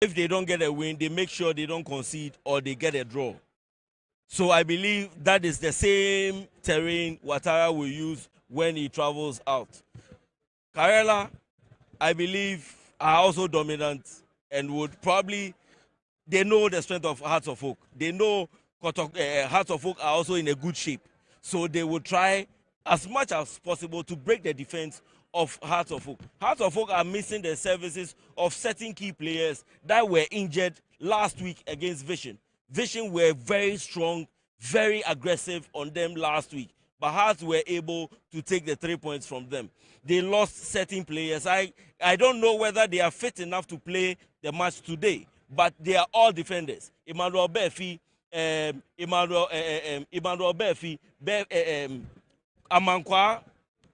if they don't get a win, they make sure they don't concede or they get a draw. So I believe that is the same terrain Ouattara will use when he travels out. Karela, I believe, are also dominant and would probably, they know the strength of Hearts of Oak. They know Hearts of Oak are also in a good shape. So they will try as much as possible to break the defense of Hearts of Oak. Hearts of Oak are missing the services of certain key players that were injured last week against Vision. Vision were very strong, very aggressive on them last week. But Hearts were able to take the 3 points from them. They lost certain players. I don't know whether they are fit enough to play the match today, but they are all defenders. Emmanuel Befi, Amankwa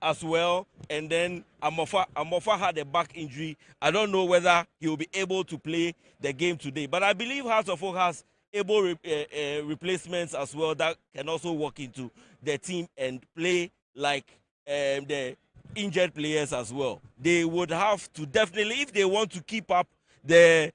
as well, and then Amofa had a back injury. I don't know whether he will be able to play the game today, but I believe Hearts of Oak has able replacements as well that can also walk into the team and play like the injured players as well. They would have to definitely, if they want to keep up the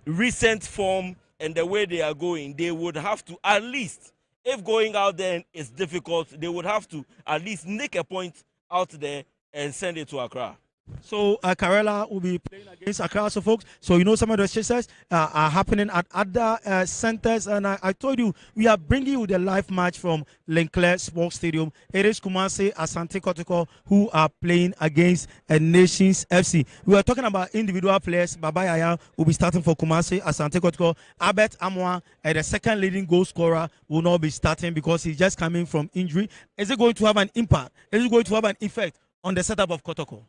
recent form and the way they are going, they would have to at least, if going out there is difficult, they would have to at least nick a point out there and send it to Accra. So Karela will be playing against Accra, so folks. So you know some of the chases are happening at other centers, and I told you we are bringing you the live match from Linclair Sports Stadium. It is Kumasi Asante Kotoko who are playing against Nations FC. We are talking about individual players. Baba Yaya will be starting for Kumasi Asante Kotoko. Albert Amwa, the second leading goal scorer, will not be starting because he's just coming from injury. Is it going to have an impact? Is it going to have an effect on the setup of Kotoko?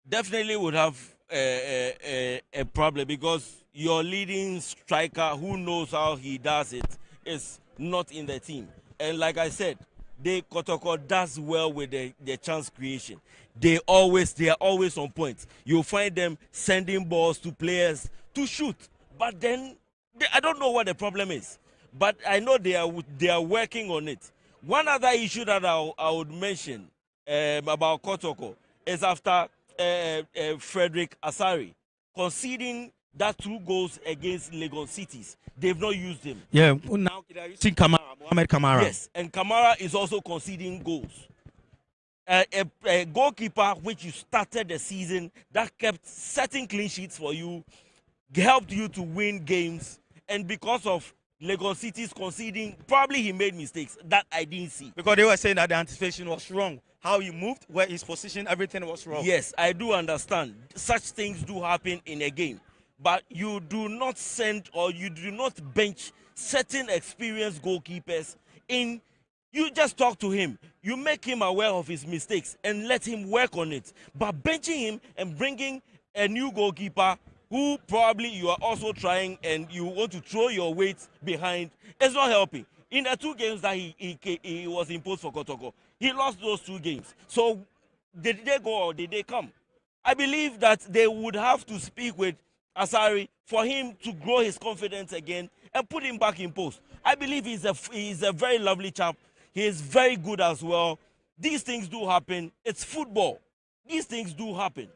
Definitely would have a problem because your leading striker, who knows how he does it, is not in the team. And like I said, Kotoko does well with the chance creation. They are always on point. You'll find them sending balls to players to shoot, but then I don't know what the problem is. But I know they are working on it. One other issue that I would mention about Kotoko is after Frederick Asari conceding that 2 goals against Lagos Cities. They've not used him. Yeah, now they're using Mohamed Kamara. Yes, and Kamara is also conceding goals. A goalkeeper which you started the season that kept setting clean sheets for you, helped you to win games, and because of Lagos City's conceding, probably he made mistakes that I didn't see. Because they were saying that the anticipation was wrong. How he moved, where his position, everything was wrong. Yes, I do understand. Such things do happen in a game. But you do not send or you do not bench certain experienced goalkeepers in. You just talk to him. You make him aware of his mistakes and let him work on it. But benching him and bringing a new goalkeeper who probably you are also trying and you want to throw your weight behind, is not helping. In the 2 games that he was imposed for Kotoko, he lost those 2 games. So did they go or did they come? I believe that they would have to speak with Asari for him to grow his confidence again and put him back in post. I believe he's a very lovely chap. He is very good as well. These things do happen. It's football. These things do happen.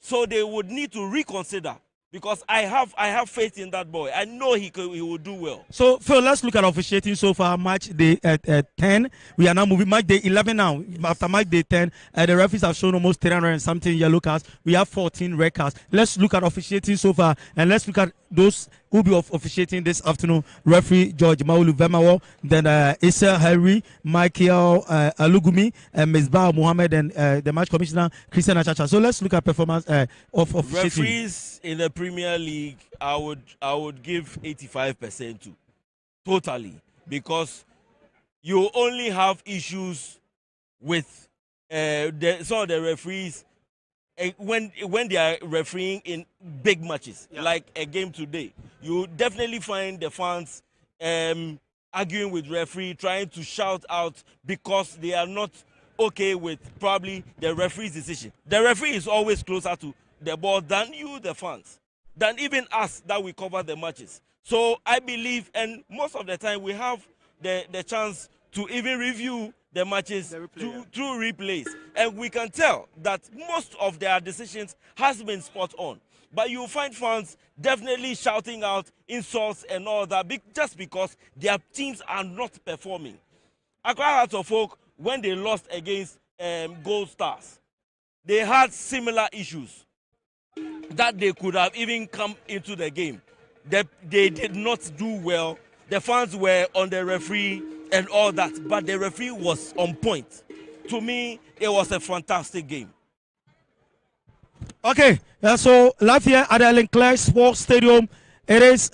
So they would need to reconsider. Because I have faith in that boy. I know he will do well. So, Phil, let's look at officiating so far. Match day 10. We are now moving. Match day 11 now. After match day 10, the referees have shown almost 300 and something yellow cards. We have 14 red cards. Let's look at officiating so far. And let's look at those who will be officiating this afternoon. Referee George Maulu Vemawo, then Issa Harry, Michael Alugumi, Misbah Mohammed, and the match commissioner Christian Achacha. So let's look at performance of officiating. Referees in the Premier League, I would give 85% to, totally, because you only have issues with some of the referees when they are refereeing in big matches, like a game today. You definitely find the fans arguing with referee, trying to shout out because they are not okay with probably the referee's decision. The referee is always closer to the ball than you, the fans, than even us that we cover the matches. So I believe, and most of the time we have the chance to even review the matches through replays, and we can tell that most of their decisions has been spot on. But you find fans definitely shouting out insults and all that just because their teams are not performing. Accra Hearts of Oak, when they lost against Gold Stars, they had similar issues that they could have even come into the game. They did not do well. The fans were on the referee and all that, but the referee was on point. To me, it was a fantastic game. Okay, so live here at the Leclerc Sports Stadium, it is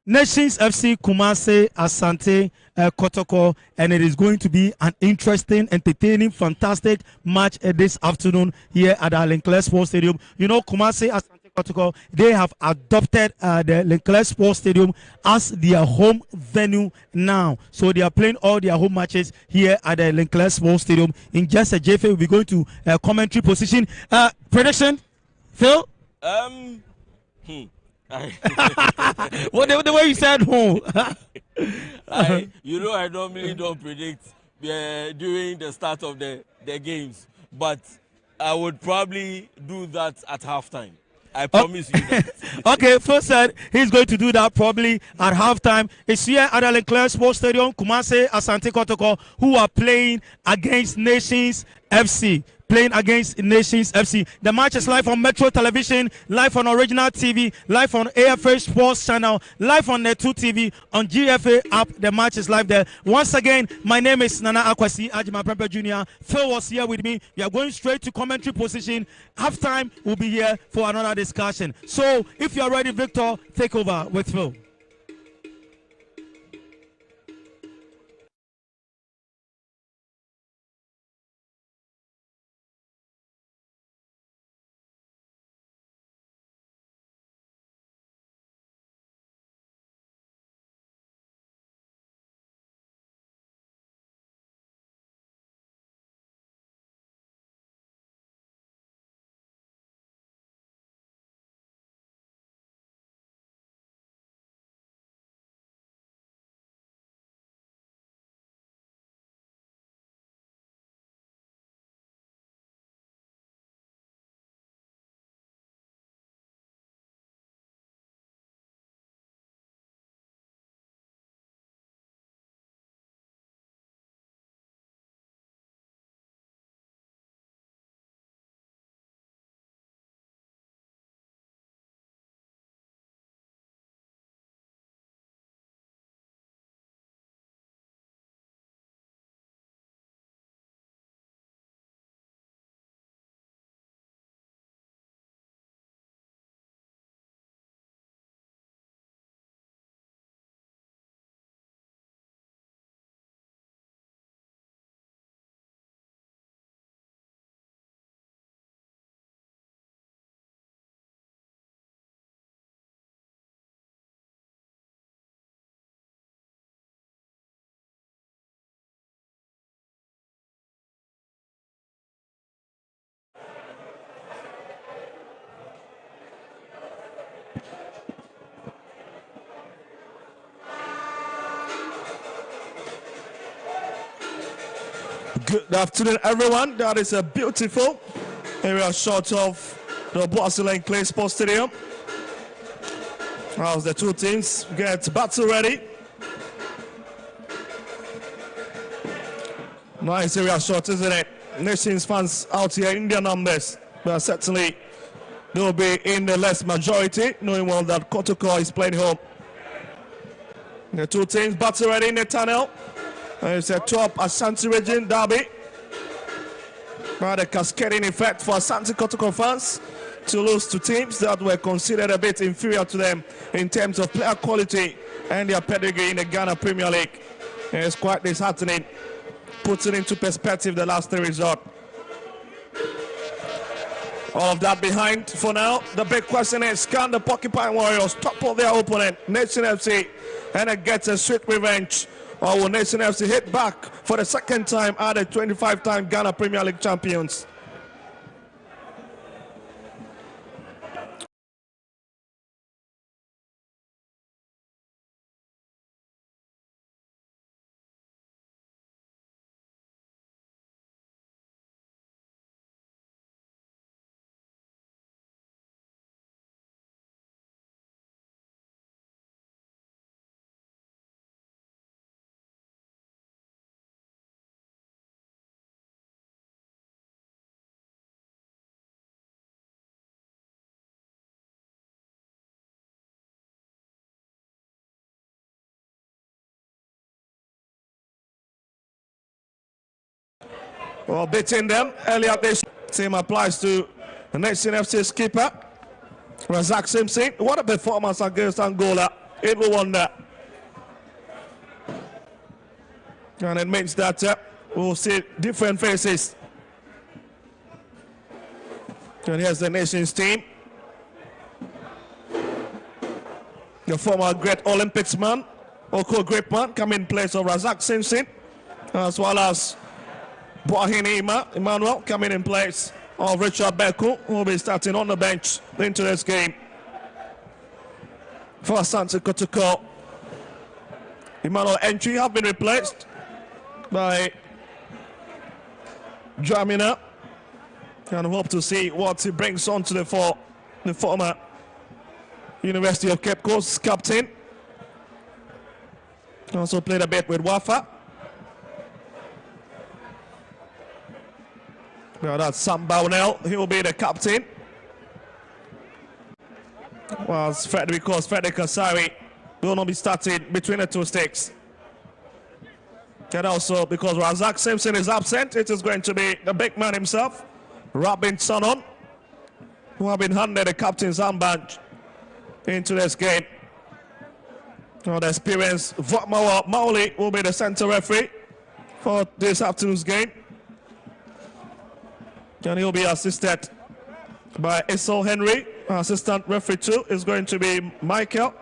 Nations FC Kumasi Asante Kotoko, and it is going to be an interesting, entertaining, fantastic match this afternoon here at the Leclerc Sports Stadium. You know, Kumasi Asante Kotoko, they have adopted the Leclerc Sports Stadium as their home venue now. So they are playing all their home matches here at the Leclerc Sports Stadium. In just a JFA, we'll be going to commentary position. Prediction, Phil? What the way you said home? I normally don't predict during the start of the games, but I would probably do that at halftime. I promise you that. Okay, Phil said he's going to do that probably at halftime. It's here at the Leclerc Sports Stadium, Kumasi Asante Kotoko, who are playing against Nations FC. Playing against Nations FC. The match is live on Metro Television, live on Original TV, live on AFA Sports Channel, live on Net2 TV, on GFA app. The match is live there. Once again, my name is Nana Akwasi Ajima Prempe Jr. Phil was here with me. We are going straight to commentary position. Halftime, we'll be here for another discussion. So, if you are ready, Victor, take over with Phil. Good afternoon, everyone. That is a beautiful area shot of the Boasile Clay Sports Stadium. As the two teams get battle ready. Nice area shot, isn't it? Nations fans out here in their numbers, but certainly they will be in the less majority, knowing well that Kotoko is playing home. The two teams battle ready in the tunnel. It's a top Asante region derby. Now the cascading effect for Asante Kotoko fans to lose to teams that were considered a bit inferior to them in terms of player quality and their pedigree in the Ghana Premier League. And it's quite disheartening, putting into perspective the last three results. All of that behind for now. The big question is, can the Porcupine Warriors topple their opponent, Nation FC, and get a sweet revenge? Or will Nation FC hit back for the second time at the 25-time Ghana Premier League champions? Well, beating them earlier this same applies to the Nation FC's keeper, Razak Simpson. What a performance against Angola. It will wonder. And it means that we'll see different faces. And here's the nation's team. The former great Olympics man, Oko Gripman, coming in place of Razak Simpson, as well as Boahini Emmanuel coming in place of Richard Beku, who will be starting on the bench into this game. For Asante Kotoko, Emmanuel Entry have been replaced by Jamina, and hope to see what he brings on to the former University of Cape Coast captain. Also played a bit with Wafa. Now that's Sam Bownell. He will be the captain. Because Frederick Kasari will not be starting between the two sticks. And also because Razak Simpson is absent, it is going to be the big man himself, Robin Sonon, who have been handed the captain's armband into this game. Now the experienced Votmawa Mauli will be the center referee for this afternoon's game. And he'll be assisted by Esau Henry. Assistant referee 2 is going to be Michael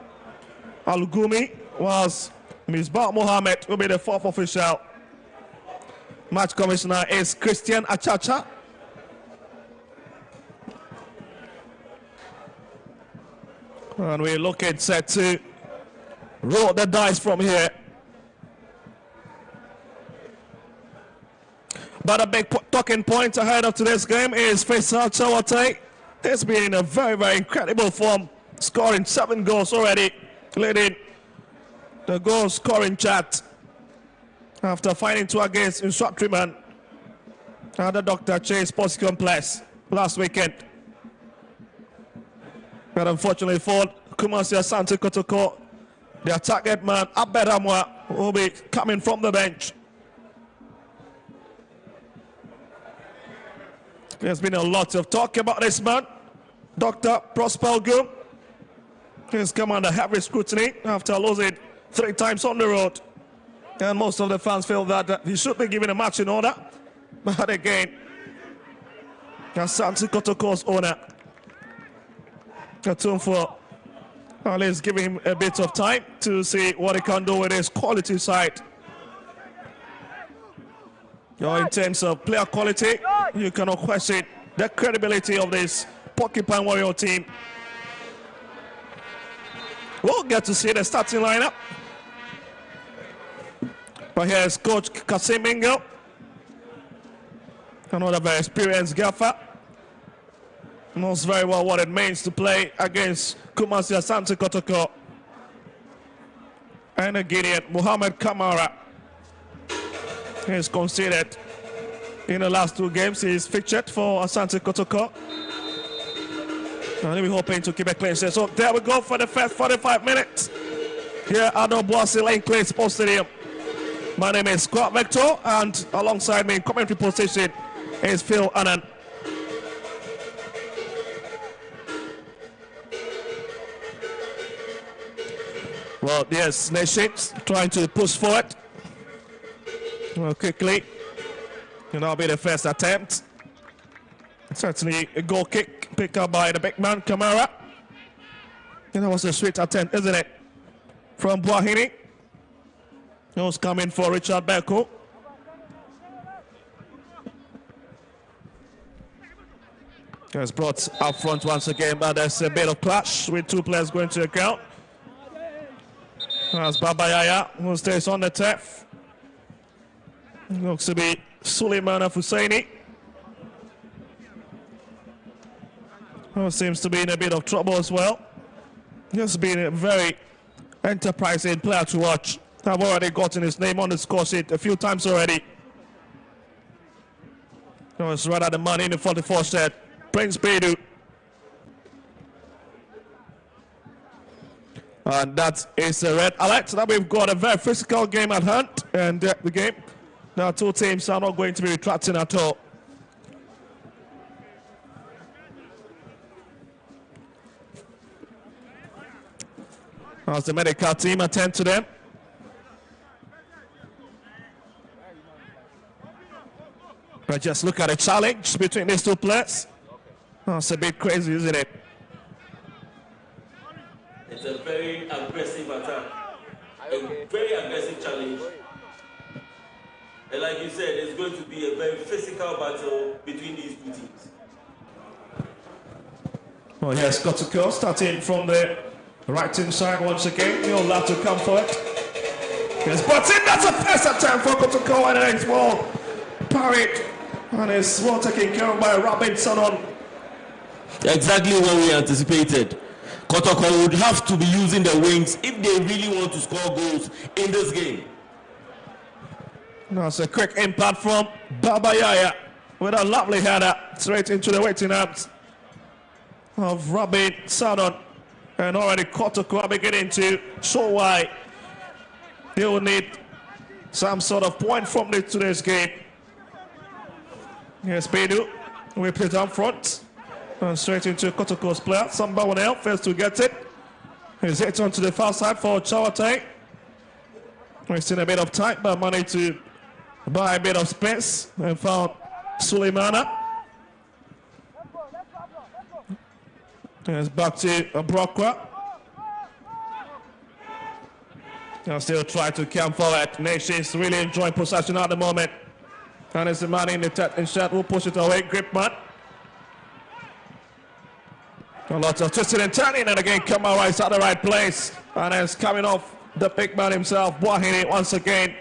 Alugumi, whilst Misbah Mohammed will be the 4th official. Match commissioner is Christian Achacha. And we're looking set to roll the dice from here. But a big talking point ahead of today's game is Faisal Chawate. He's been in a very, very incredible form, scoring 7 goals already, leading the goal scoring chart after fighting 2 against Instructriman at the Dr. Chase Sports Complex last weekend. But unfortunately for Kumasi Asante Kotoko, their target man, Abed Amwa, will be coming from the bench. There's been a lot of talk about this man, Dr. Prosper Gum. He's come under heavy scrutiny after losing 3 times on the road. And most of the fans feel that he should be given a match in order. But again, Asante Kotoko's owner, Katumfo, let's give him a bit of time to see what he can do with his quality side. In terms of player quality, you cannot question the credibility of this Porcupine Warrior team. We'll get to see the starting lineup. But here's Coach Kasim Mingo, another very experienced gaffer. Knows very well what it means to play against Kumasi Asante Kotoko. And a Guinean, Muhammad Kamara. He's conceded in the last 2 games. He's featured for Asante Kotoko. And we're hoping to keep it clean. So there we go for the first 45 minutes here at the Boise Lane Clay Sports Stadium. My name is Scott Vector, and alongside me in commentary position is Phil Annan. Well, yes, Nations trying to push forward. Well, quickly, and that'll be the first attempt. Certainly a goal kick picked up by the big man, Kamara. And that was a sweet attempt, isn't it? From Boahini. He was coming for Richard Beku. It's brought up front once again, but there's a bit of clash with 2 players going to account. That's Baba Yaya, who stays on the turf. Looks to be Suleiman Husseini, who seems to be in a bit of trouble as well. He's been a very enterprising player to watch. I've already gotten his name on the score sheet a few times already. It's right at the man in the 44 set, Prince Bedu. And that is a red alert. So now we've got a very physical game at hand, and the game Now two teams are not going to be retracting at all. As the medical team attend to them. But just look at the challenge between these two players. Oh, it's a bit crazy, isn't it? It's a very aggressive attack. A very aggressive challenge. And like you said, it's going to be a very physical battle between these two teams. Well, here's Kotoko starting from the right-hand side once again. He'll have to come for it. Here's Button. That's a first attempt for Kotoko, and then it's well parried. And it's well taken care of by Robinson on. Exactly what we anticipated. Kotoko would have to be using the wings if they really want to score goals in this game. That's a quick impact from Baba Yaya with a lovely header straight into the waiting arms of Robin Sadon. And already Kotoko are beginning to show why they will need some sort of point from today's game. Here's Bedu, whipped it up front and straight into Kotoko's player. Someone else fails to get it. He's hit onto the far side for Chawate. Wasting a bit of time, but managed to buy a bit of space and found Suleimana. And it's back to Brokwa. And still try to come forward. Nations really enjoying possession at the moment. And it's the man in the third shot who push it away. Gripman. A lot of twisting and turning, and again Kamara is at the right place. And it's coming off the big man himself, Wahine once again.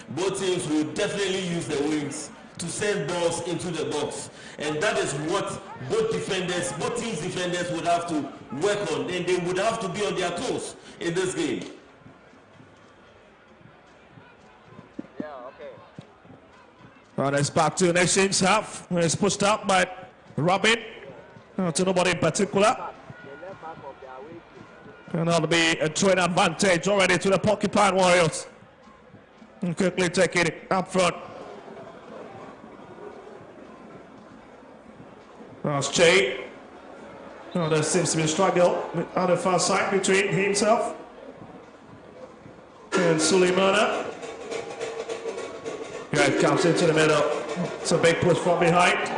Both teams will definitely use the wings to send balls into the box. And that is what both teams' defenders would have to work on. And they would have to be on their toes in this game. And it's back to Nations half. It's pushed up by Robin. To nobody in particular. And that'll be a twin advantage already to the Porcupine Warriors. And quickly taking it up front. That's Che. Oh, there seems to be a struggle on the far side between himself and Suleimana. Yeah, it comes into the middle. It's a big push from behind.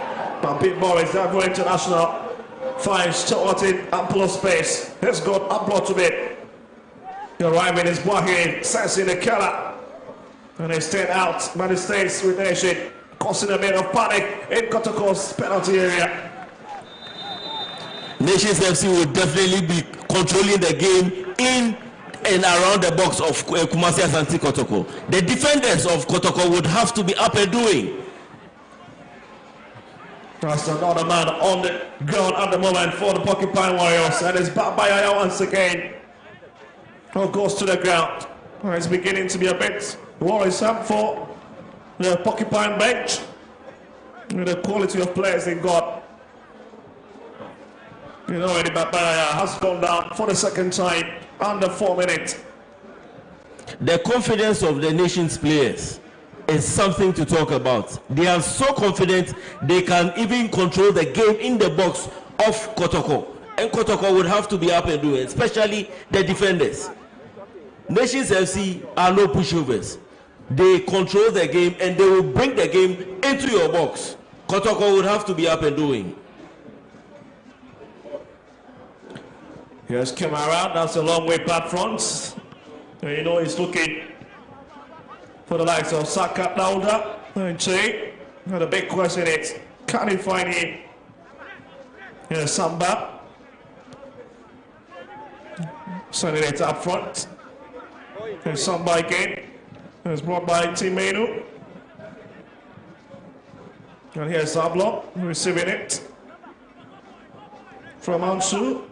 But Big Boris, Davao International, finds Chawati ample space. Let's go upload to bit. Arriving is Wahi, sensing the killer. And they stand out, but it stays with Nation, causing a bit of panic in Kotoko's penalty area. Nations FC will definitely be controlling the game in and around the box of Kumasi Asante Kotoko. The defenders of Kotoko would have to be up and doing. That's another man on the ground at the moment for the Porcupine Warriors. And it's Babayaya once again. Who goes to the ground. It's beginning to be a bit worrisome for the Porcupine bench. With the quality of players they got. You know, Eddie Babayaya has gone down for the second time under 4 minutes. The confidence of the nation's players is something to talk about. They are so confident they can even control the game in the box of Kotoko. And Kotoko would have to be up and doing, especially the defenders. Nations FC are no pushovers. They control the game and they will bring the game into your box. Kotoko would have to be up and doing. Here's Kamara, that's a long way back front. And you know he's looking for the likes of Saka, Dauda, and Che. And the big question is, can he find him? Here's Samba. Sending it up front. Here's Samba again. It's brought by Timenu. And here's Zablo receiving it from Ansu.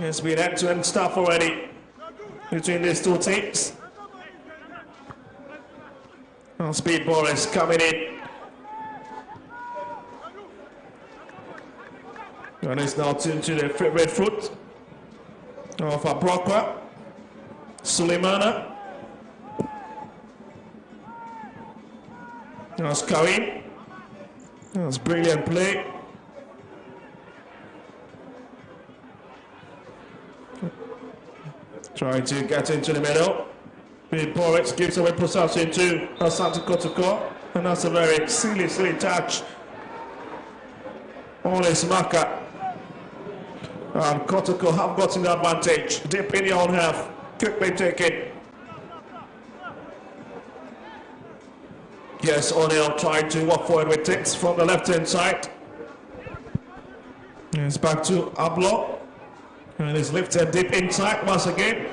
It's been end-to-end stuff already between these two teams. Now Speed Boris coming in. And it's now tuned to the favorite fruit of Abrokwa. Suleimana. That's Karim. That's brilliant play. Trying to get into the middle. Big Boris gives away possession to Asante Kotoko. And that's a very silly touch on his marker. And Kotoko have gotten the advantage. Deep in your own half. Quickly taken. Yes, O'Neill trying to walk forward with it from the left-hand side. It's back to Ablo. And it's lifted deep inside once again.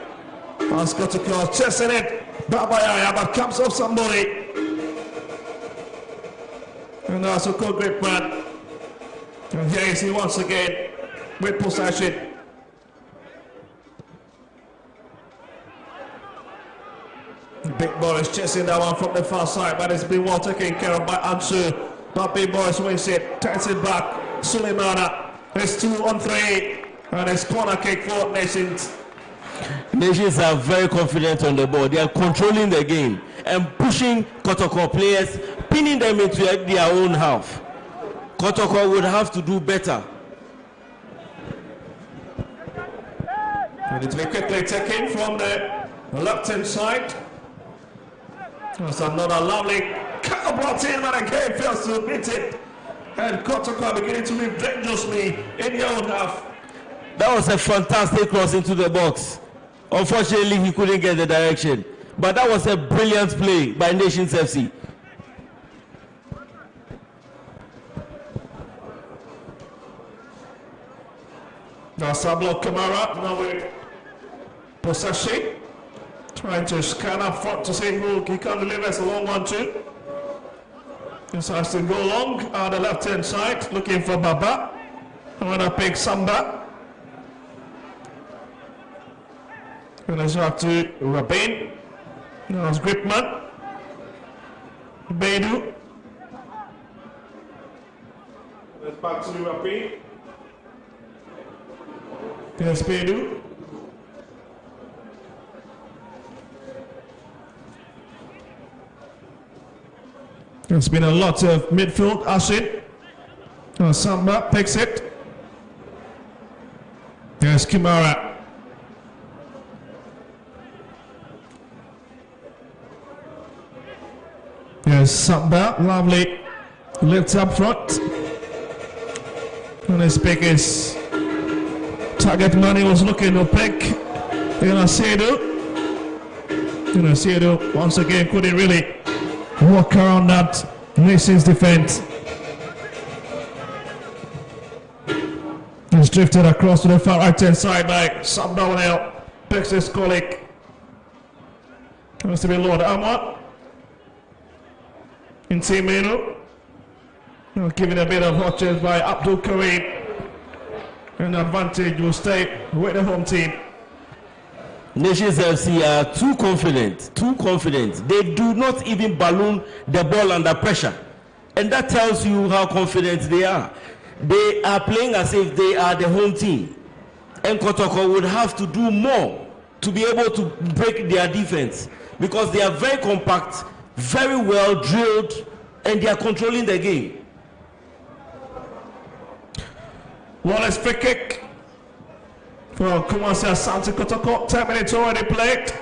As Kotoko chasing it. Babayaya, but comes off somebody. And that's a good grip man. And here is he once again with possession. Big Boris chasing that one from the far side, but it's been well taken care of by Ansu. But Big Boris wins it, turns it back. Suleimana, it's 2-on-3, and it's corner kick for Nations. Nations are very confident on the ball. They are controlling the game and pushing Kotoko players, pinning them into their own half. Kotoko would have to do better. And it's been quickly taken from the left-hand side. That's another lovely cut brought in, but again fails to beat it. And Kotoko beginning to move dangerously in the own half. That was a fantastic cross into the box. Unfortunately, he couldn't get the direction. But that was a brilliant play by Nations FC. Now Sablo Kamara, now with possession. Trying to scan up front to see who he can deliver. It's a long one too. Just has to go long on the left hand side, looking for Baba. I'm gonna pick Samba. Gonna shot to Rabin. Now it's Gripman. Beidou. Let's back to Rabin. Yes, Beidou. There's been a lot of midfield action. Samba picks it. There's Kimara. There's Samba, lovely. Lifts up front. And his pick is target money was looking to pick. Sedu once again couldn't really walk around that Nations defense. He's drifted across to the far right hand side by Sam Darnell. Picks his colleague. Has to be Lord Amwa. In Timenu. Given a bit of hot chase by Abdul Karim. An advantage will stay with the home team. Nations FC are too confident. They do not even balloon the ball under pressure. And that tells you how confident they are. They are playing as if they are the home team. And Kotoko would have to do more to be able to break their defense. Because they are very compact, very well drilled, and they are controlling the game. Wallace free kick. Well, Kumasi Asante Kotoko, 10 minutes already played.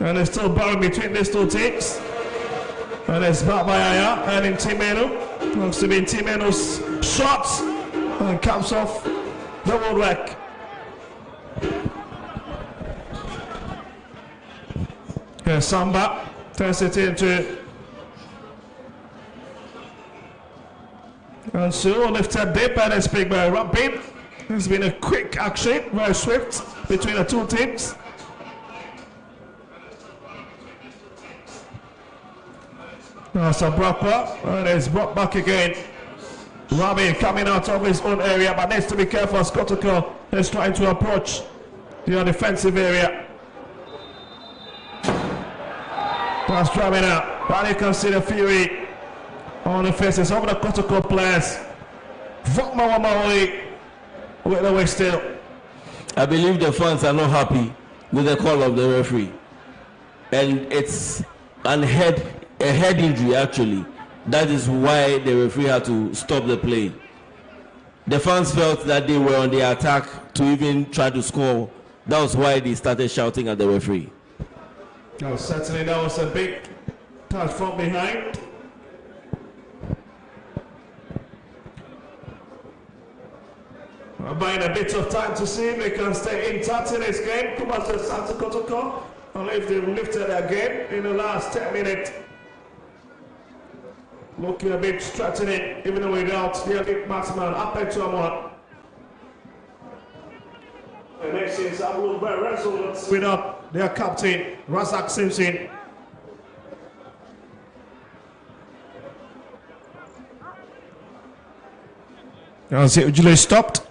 And it's still battling between these two teams. And it's Babayaya and in Timenu. Looks to be in Timenu's shots. And comes off the woodwork. Here's Samba. Turns it into. And so lifted deep and it's picked by Rabin. There's been a quick action, very swift, between the two teams. Now Sabrapa, and it's brought back again. Rabin coming out of his own area, but needs to be careful as Kotoko is trying to approach the defensive area. That's driving out, but you can see the fury on the faces of the Kotoko players. Vokma Wamawi with the way still. I believe the fans are not happy with the call of the referee. And it's a head injury actually. That is why the referee had to stop the play. The fans felt that they were on the attack to even try to score. That was why they started shouting at the referee. No, certainly that was a big touch from behind. Buying a bit of time to see if they can stay intact in this game. Kumas to Asante Kotoko. Only if they've lifted their game in the last 10 minutes. Looking a bit threatening, even without the elite marksman up into one. The next is looked very resolute without their captain, Razak Simpson. As it usually stopped.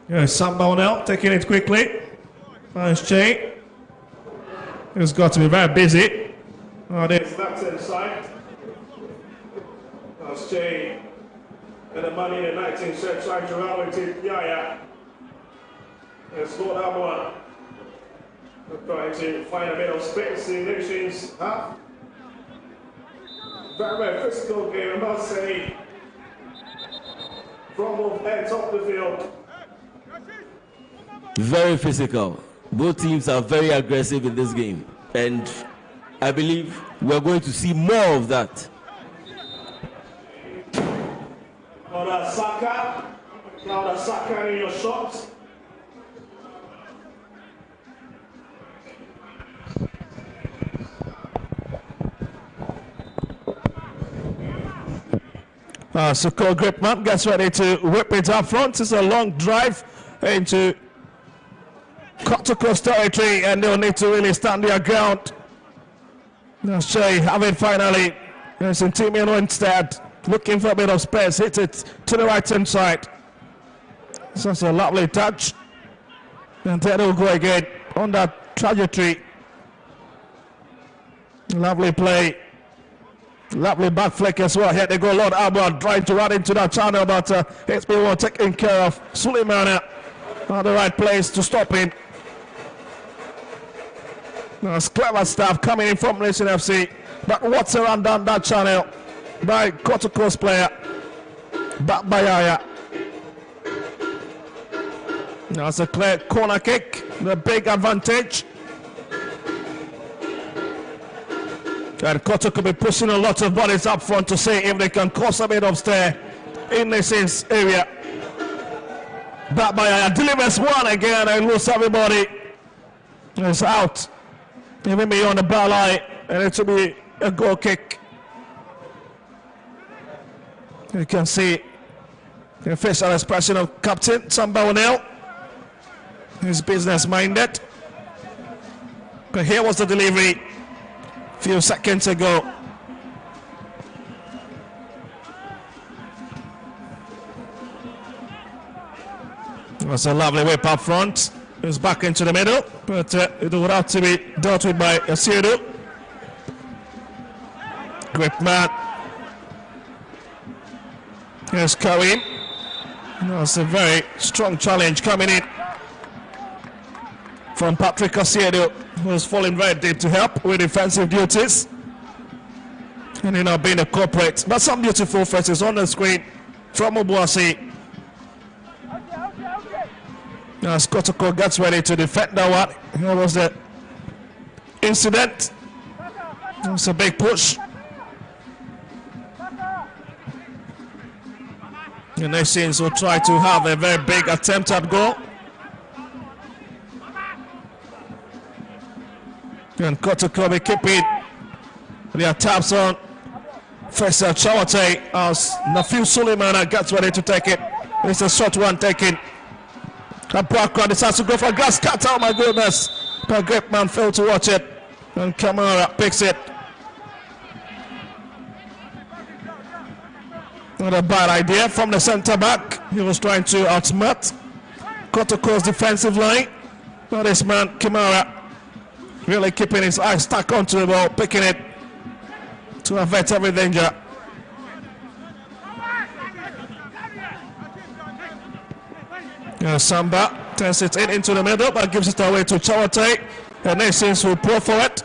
Yeah, Sambal now taking it quickly. Nice Jay. He's got to be very busy. Oh, there's left hand side. Nice Jay. And the money in the 19th century duality. Yeah. Let's go that one. We're trying to find a bit of space in Nations half. Very, very physical game, I must say. From both ends of the field. Very physical. Both teams are very aggressive in this game, and I believe we're going to see more of that. Now Saka in your shots. So Cole Gripman gets ready to whip it up front. It's a long drive into Kotoko's territory, and they'll need to really stand their ground. Now Shay having finally, there's Intimiano instead, looking for a bit of space, hit it to the right hand side. So that's a lovely touch. And then they'll go again on that trajectory. Lovely play. Lovely back flick as well. Here they go, Lord Albert trying to run into that channel, but it's been well taken care of. Suleiman on the right place to stop him. That's clever stuff coming in from Nation FC. But what's around down that channel by Kotoko's player, back by Yaya. That's a clear corner kick, the big advantage. And Kotoko will be pushing a lot of bodies up front to see if they can cause a bit of stir in this area. Back by Yaya, delivers one again and lose everybody. It's out. Even beyond the bar line, and it will be a goal kick. You can see the facial expression of Captain Samba O'Neill. He's business minded. But here was the delivery a few seconds ago. It was a lovely whip up front. It's back into the middle, but it would have to be dealt with by Asiru. Great man. Here's Karim. That's a very strong challenge coming in from Patrick Asiru, who's falling very deep to help with defensive duties. And now being a corporate. But some beautiful faces on the screen from Obuasi. As Kotoko gets ready to defend that one. Here was the incident. It was a big push. The Nations will try to have a very big attempt at goal. And Kotoko will keep it. Their taps on Faisal Chawate as Nafiu Suleiman gets ready to take it. It's a short one taken. Abrakwa decides to go for a grass cut. Oh my goodness. But great man failed to watch it. And Kamara picks it. Not a bad idea from the centre back. He was trying to outsmart Kotoko's defensive line. But this man, Kamara, really keeping his eyes stuck onto the ball, picking it to avert every danger. Samba Turns it into the middle, but gives it away to Chawate. The Nations will pro for it.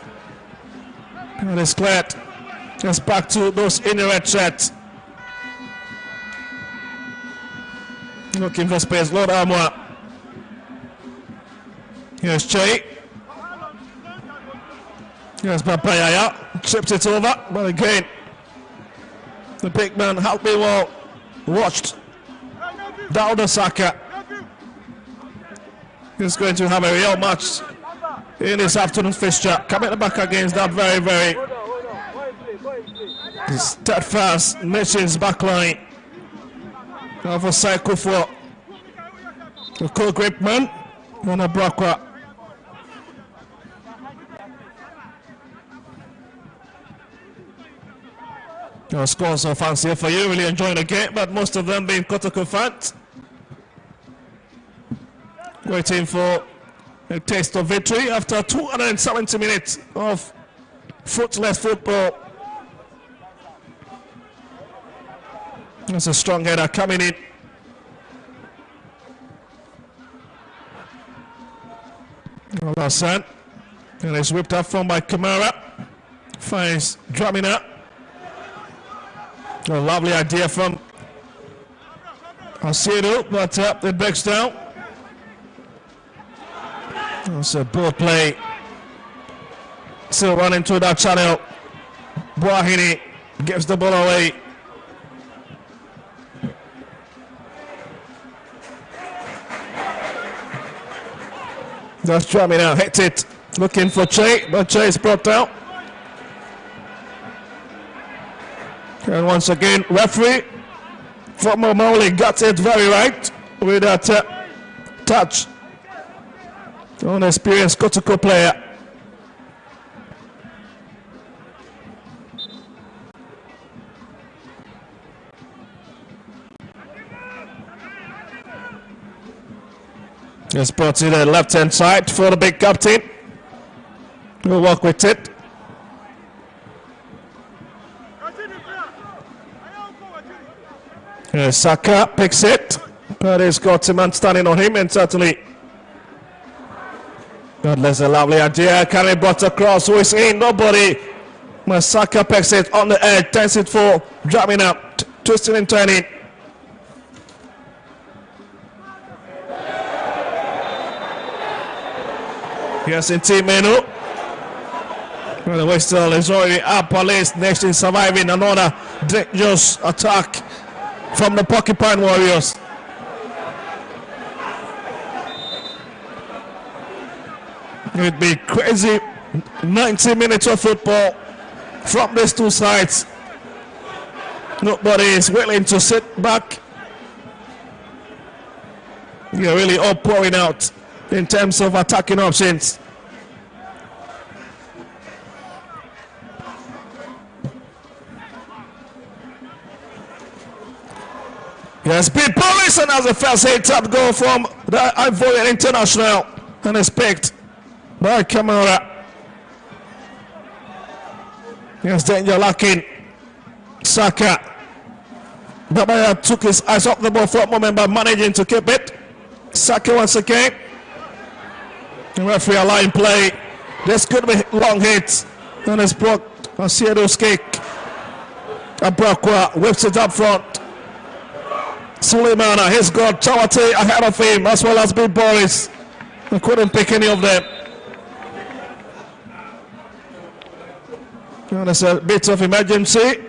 And it's cleared. Just back to those in the red shirts. Looking for space, Lord Amwa. Here's Che. Here's Papayaya. Chipped it over, but again, the big man helped me well. Watched Dauda Saka. He's going to have a real match in this afternoon's fixture. Coming back against that very steadfast Nations backline of a cycle for the co-gripman and a Brakwa. Your scores are fancier for you, really enjoying the game, but most of them being Kotoko fans. Waiting for a taste of victory after 270 minutes of footless football. There's a strong header coming in. Alassane, and it's whipped up from by Kamara. Finds Dramina. A lovely idea from Asidu, but it breaks down. It's a ball play. Still running through that channel. Buahini gives the ball away. That's Dramina, hits it. Looking for Che, but Che is brought down. And once again, referee from Omoli got it very right with that touch. An experienced Kotoko player. It's brought to the left-hand side for the big captain. We'll work with it. Saka picks it, but he's got a man standing on him, and certainly that's a lovely idea. Carry brought across, who is in? Nobody. Saka picks it on the edge, turns it for Dramina, twisting and turning. Yes, in team menu. Well, the Western is already up, at least Nation surviving another dangerous attack from the Porcupine Warriors. It'd be crazy 90 minutes of football from these two sides. Nobody is willing to sit back. You're really all pouring out in terms of attacking options. Yes, Pete Paulison has a first hit-up goal from the Ivorian international, and is picked by Kamara. Yes, danger lacking. Saka. Babaya took his eyes off the ball for a moment, but managing to keep it. Saka once again. The referee allowing play. This could be long hits, and it's blocked. Asiedo's kick. Abrakwa whips it up front. Suleimana, he's got Chawate ahead of him, as well as Big Boris. He couldn't pick any of them. And there's a bit of emergency.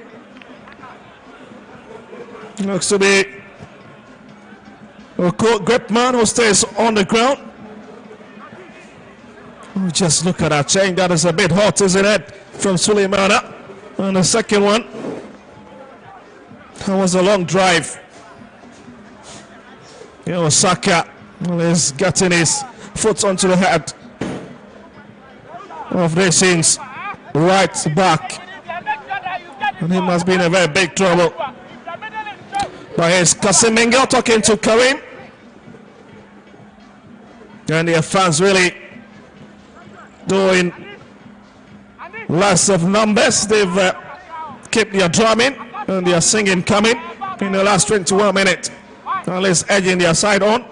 Looks to be a grip man who stays on the ground. Oh, just look at that change. That is a bit hot, isn't it? From Suleimana. And the second one, that was a long drive. Saka is getting his foot onto the head of Nations right back, and he must be in a very big trouble. But here's Kasim Mingel talking to Karim, and the fans really doing less of numbers. They've kept their drumming and their singing coming in the last 21 minutes. At least edging their side on.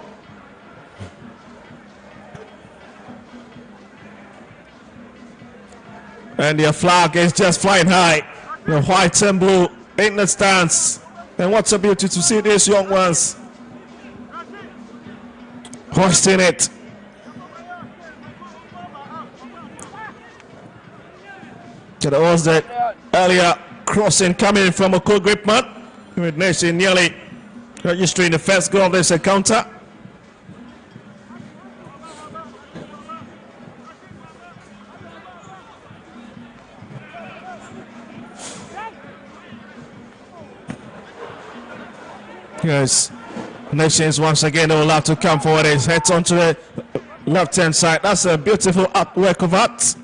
And their flag is just flying high. The white and blue in the stands. And what a beauty to see these young ones hoisting it. There was that earlier crossing coming from a co-gripman, with Nation nearly registering the first goal of this encounter. Yes, Nations once again will have to come forward. His heads onto the left-hand side. That's a beautiful work of art.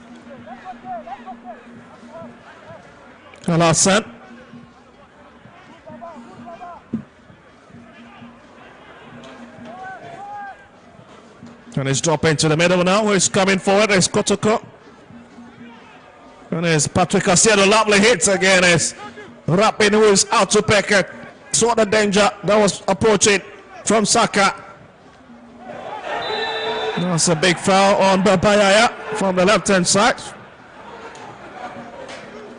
Alasan. And he's dropping to the middle now. Who's coming forward? It's Kotoko. And it's Patrick Asiero. Lovely hits again. It's Rapin who is out to Peckett. Saw the danger that was approaching from Saka. That's a big foul on Babayaya from the left-hand side.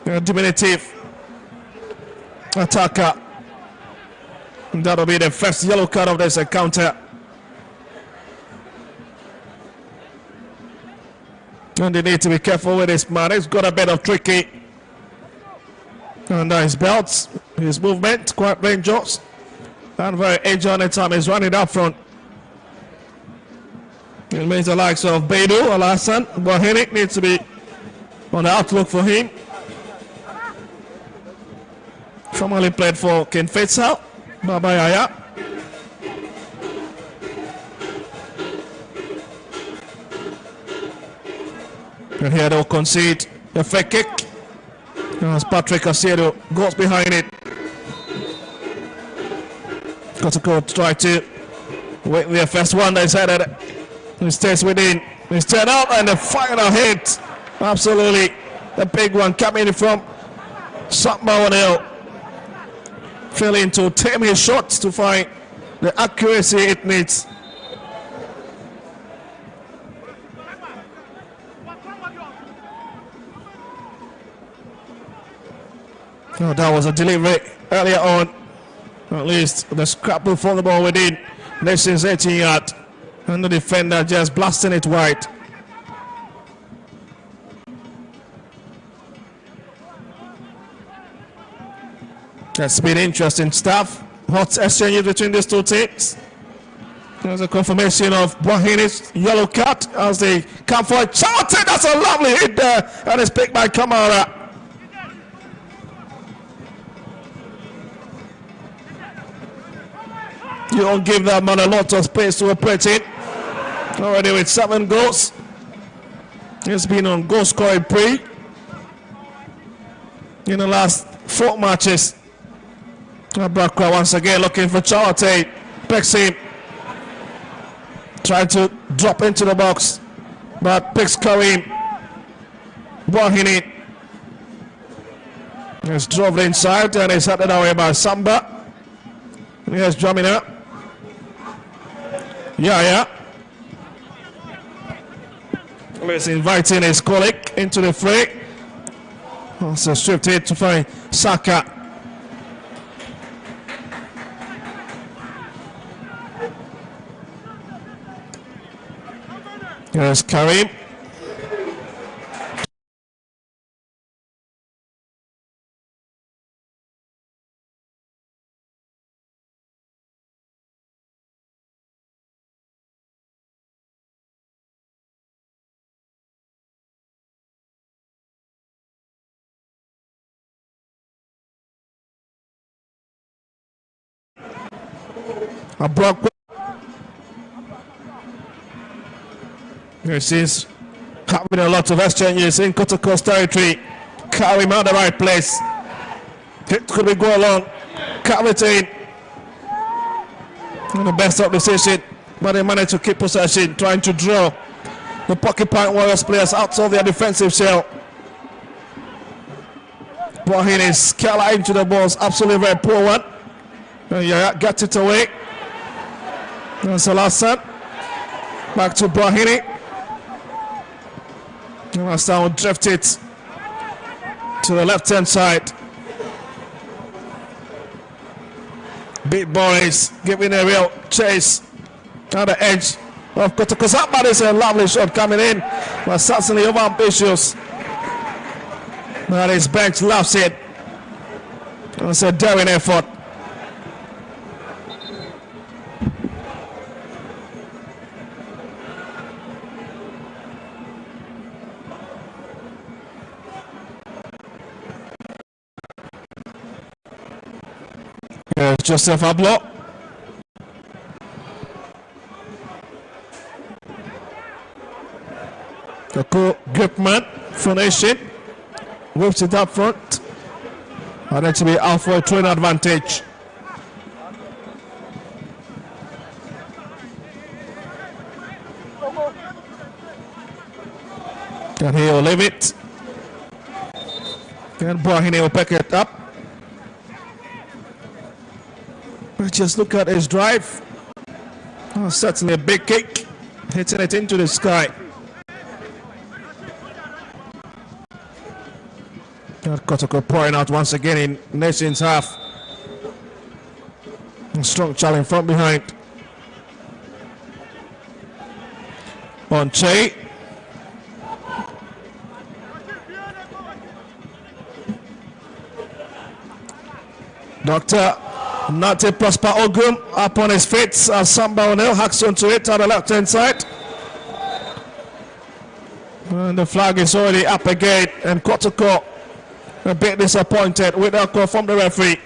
A diminutive attacker. And that'll be the first yellow card of this encounter. And they need to be careful with this man. He's got a bit of tricky under his belt. His movement quite dangerous and very agile at the time. He's running up front. It means the likes of Beidou, Alasan, Bohinik needs to be on the outlook for him. Formerly played for Ken Faisal, Babayaya. And here they'll concede a free kick. As Patrick Asiero goes behind it. Kotoko try to wait the first one. They said that he stays within. He's turned out and the final hit. Absolutely. The big one coming from Sakmawanel. Failing to tame his shots to find the accuracy it needs. Oh, that was a delivery earlier on. At least the scrapple for the ball within Nation's 18-yard. And the defender just blasting it wide. That's been interesting stuff. Hot exchanges between these two teams. There's a confirmation of Bohini's yellow card as they come for it. Charlton, that's a lovely hit there. And it's picked by Kamara. You don't give that man a lot of space to operate in. Already with 7 goals. He's been on goal scoring spree in the last 4 matches. Abrakwa once again looking for Charlton. Picks him. Trying to drop into the box. But picks Karim. Bohini. He's drove inside and he's headed away by Samba. Here's Jamina. Yeah. He's inviting his colleague into the fray. Also stripped it to find Saka. Here's Karim. A block. This is having a lot of exchanges in Kotoko's territory. Karim out the right place. It could be go along. Karim the best of decision, but they managed to keep possession, trying to draw the Porcupine Warriors players out of their defensive shell. Bohin is Kala into the balls, absolutely very poor one. Yeah, got it away. That's the last set. Back to Bohini. Last down drifted to the left-hand side. Big boys giving a real chase on the edge of Kotoko. That is a lovely shot coming in, but certainly over ambitious. But his bench loves it. It's a daring effort. Here's Joseph Ablo. The cool grip man, Foundation. Whips it up front. And then to be out for a train advantage. And he will leave it. And Bohini will pick it up. But just look at his drive. Oh, certainly a big kick. Hitting it into the sky. And Kotoko pouring out once again in Nation's half. A strong challenge from behind. On Che. Dr. Nate Prosper Ogum up on his feet as Samba O'Neill hacks onto it on the left hand side. And the flag is already up again, and Kotoko a bit disappointed with that call from the referee.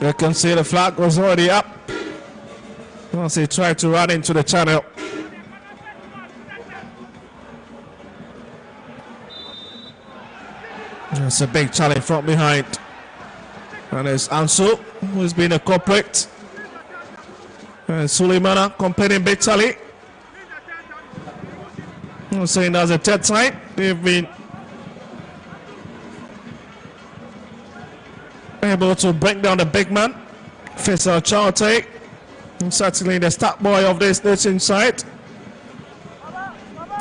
You can see the flag was already up once he tried to run into the channel. It's a big challenge from behind. And it's Ansu who's been a culprit. And Suleimana complaining bitterly. I'm saying that's a third time they've been able to bring down the big man, Faisal Chaute. And certainly the start boy of this nation side.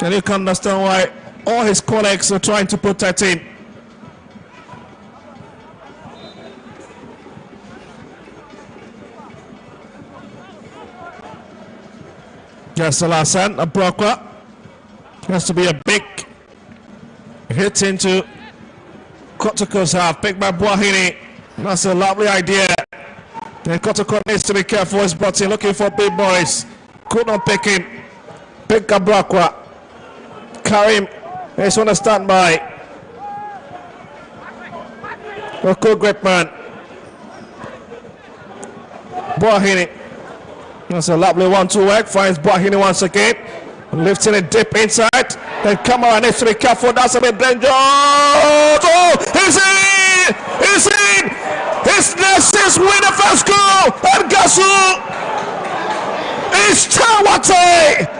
And you can understand why all his colleagues are trying to protect him. Yes, Alassane Abrakwa has to be a big hit into Kotoko's half. Picked by Boahini. That's a lovely idea. And Kotoko needs to be careful. He's brought in looking for big boys. Could not pick him. Pick Abrakwa. Karim is on a standby. Oko great man. Boahini. That's a lovely 1-2 work. Finds Boahini once again. Lifting it deep inside. Then Kamara needs to be careful. That's a bit dangerous. Oh, he's in! He's in! His Nations win the first goal. And Gasu is Chawate.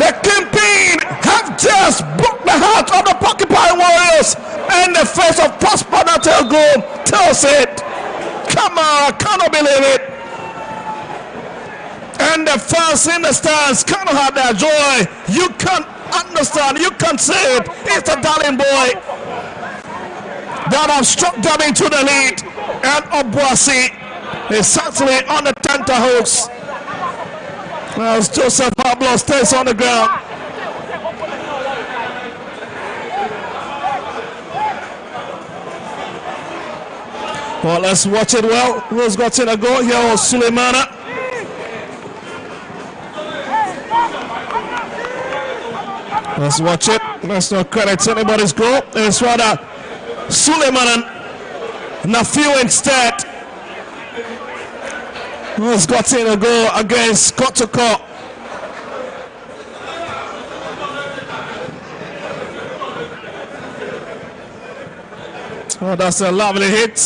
The Kimpin have just broke the heart of the Porcupine Warriors. And the face of Prosper Natal goal tells it. Kamara cannot believe it. And the fans in the stands cannot have their joy. You can't understand, you can't say it. It's a darling boy that have struck them into the lead. And Obuasi is certainly on the tenterhooks. As Joseph Pablo stays on the ground. Well, let's watch it well. Who's got in a goal? Here was Suleimana. Let's watch it. Let's not credit anybody's goal. It's rather Suleiman Nafiu instead, who's got in a goal against Kotoko. Oh, that's a lovely hit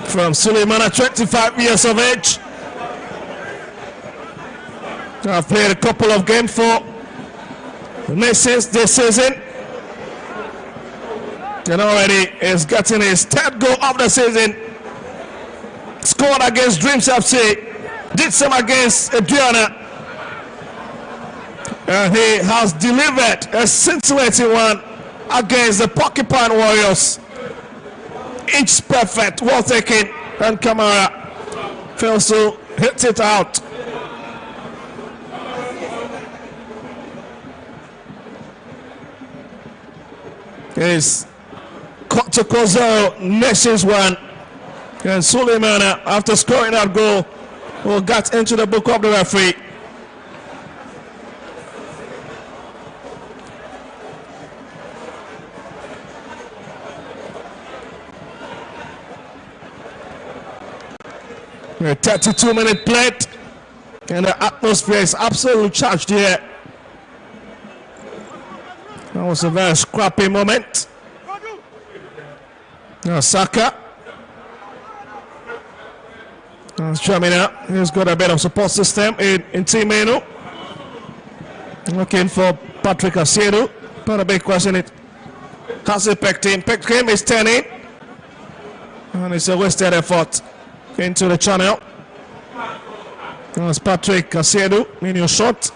from Suleimana, 25 years of age. I've played a couple of games for the Nations this season. And already is getting his third goal of the season. Scored against Dreams FC. Did some against Aduana. And he has delivered a scintillating one against the Porcupine Warriors. Each perfect, well taken, and Kamara fails to hit it out. Is Kotoko 0, Nations 1. And Suleiman, after scoring that goal, will get into the book of the referee. A 32-minute play, and the atmosphere is absolutely charged here. That was a very scrappy moment. Now Saka. Jamina, he's got a bit of support system in Team Menu. Looking for Patrick Asiedu. Not a big question. Has he picked him? Picked him, is turning. And it's a wasted effort into the channel. That's Patrick Asiedu in your shot.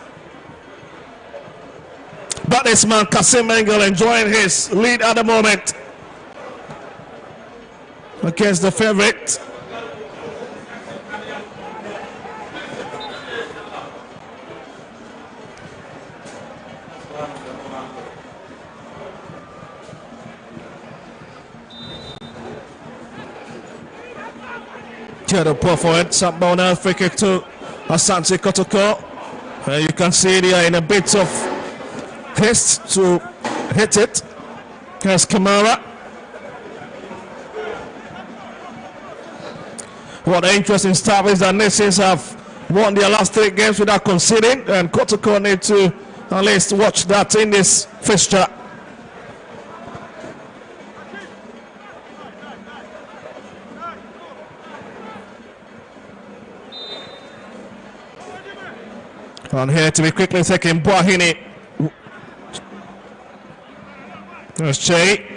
But this man, Kasim Mengel, enjoying his lead at the moment against the favorite. The poor forward, Sambona, free kick to Asante Kotoko. You can see they are in a bit of haste to hit it. Here's Kamara. What interesting stuff is that Nations have won their last 3 games without conceding, and Kotoko need to at least watch that in this fixture. On here to be quickly taking Boahini. There's Che.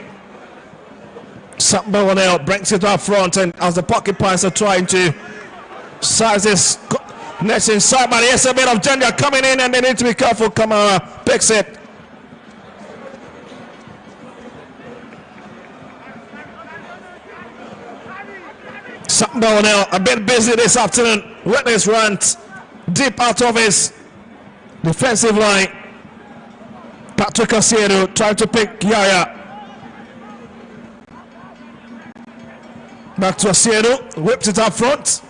Sambo brings it up front, and as the Porcupines are trying to size this next inside, but here's a bit of danger coming in, and they need to be careful. Kamara picks it. Sambo a bit busy this afternoon. Witness runs deep out of his defensive line. Patrick Asiedu trying to pick Yaya. Back to Asiedu, whips it up front.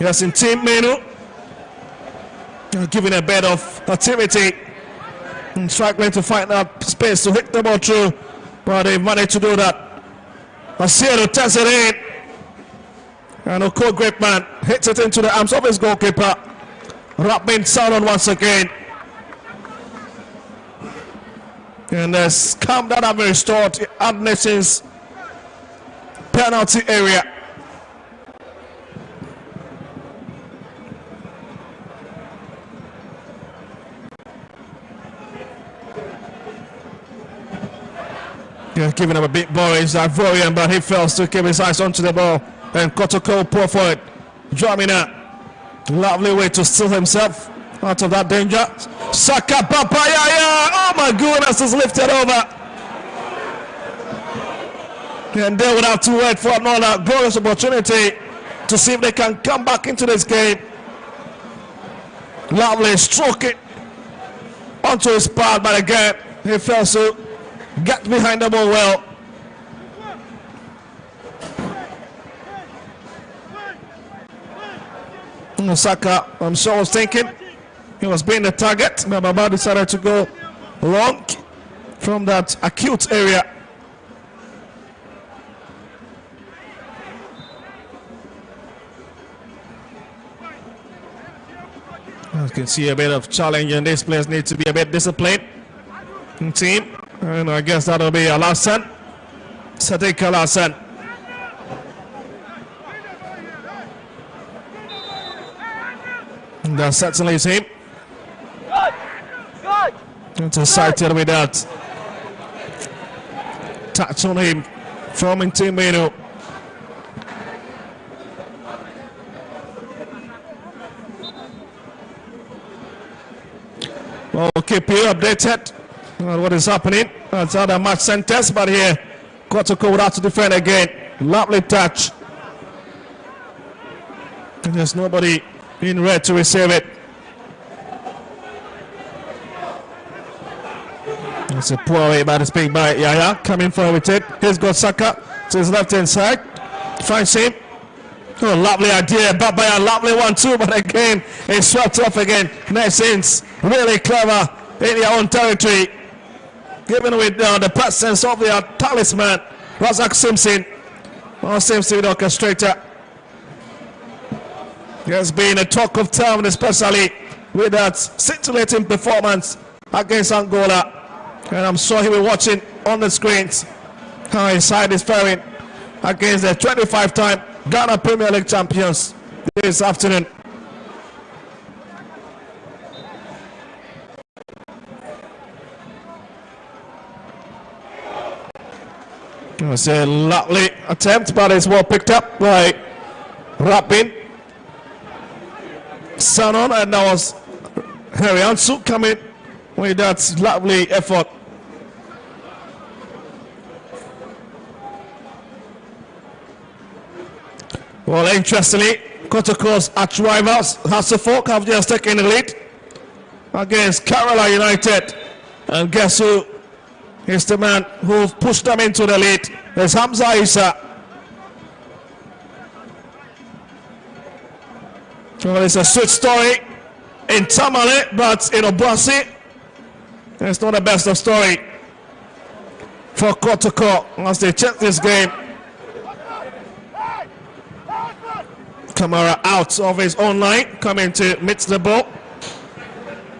Yes, in Team Menu. Giving a bit of activity and struggling to find that space to hit the ball through, but they managed to do that. Asiedu turns it in, and Oko Grapeman hits it into the arms of his goalkeeper. Rabin Salon once again. And the scam that have been restored at Nations penalty area. Yeah, giving him a bit more is Ivorian, but he fails to keep his eyes onto the ball. And Kotoko poor for it. Jamina, lovely way to steal himself out of that danger. Saka Papaya, oh my goodness, is lifted over. And they would have to wait for another glorious opportunity to see if they can come back into this game. Lovely stroke it onto his path, but again, he fails to get behind the ball well. Saka, I'm sure, was thinking he was being the target, but Baba decided to go long from that acute area. You can see a bit of challenge, and these players need to be a bit disciplined in team. And I guess that'll be Alassane, Sadiq Alassane. That certainly is him. It's excited with that touch on him from Intimino. We'll keep you updated on what is happening. That's other match centers, but here Kotoko would have to defend again. Lovely touch. And there's nobody in red to receive it. It's a poor way by the speak by Yaya. Coming forward with it. Here's got Saka to his left hand side. Finds him. Oh, lovely idea. Babaya, lovely one too, but again, it's swept off again. Nations really clever in their own territory. Given with the presence of their talisman, Razak Simpson. Well, Simpson with the orchestrator. There's been a talk of town, especially with that scintillating performance against Angola. And I'm sure he will be watching on the screens how his side is faring against the 25-time Ghana Premier League champions this afternoon. It was a lovely attempt, but it's well picked up by Rapin. Sanon, and that was Harry Ansu coming with that lovely effort. Well, interestingly, Kotoko's arch rivals, Hasselfolk, have just taken the lead against Kerala United. And guess who is the man who pushed them into the lead? There's Hamza Isa. Well, it's a sweet story in Tamale, but in Obuasi, it's not the best of story for Kotoko as they check this game. Kamara out of his own line, coming to meet the ball.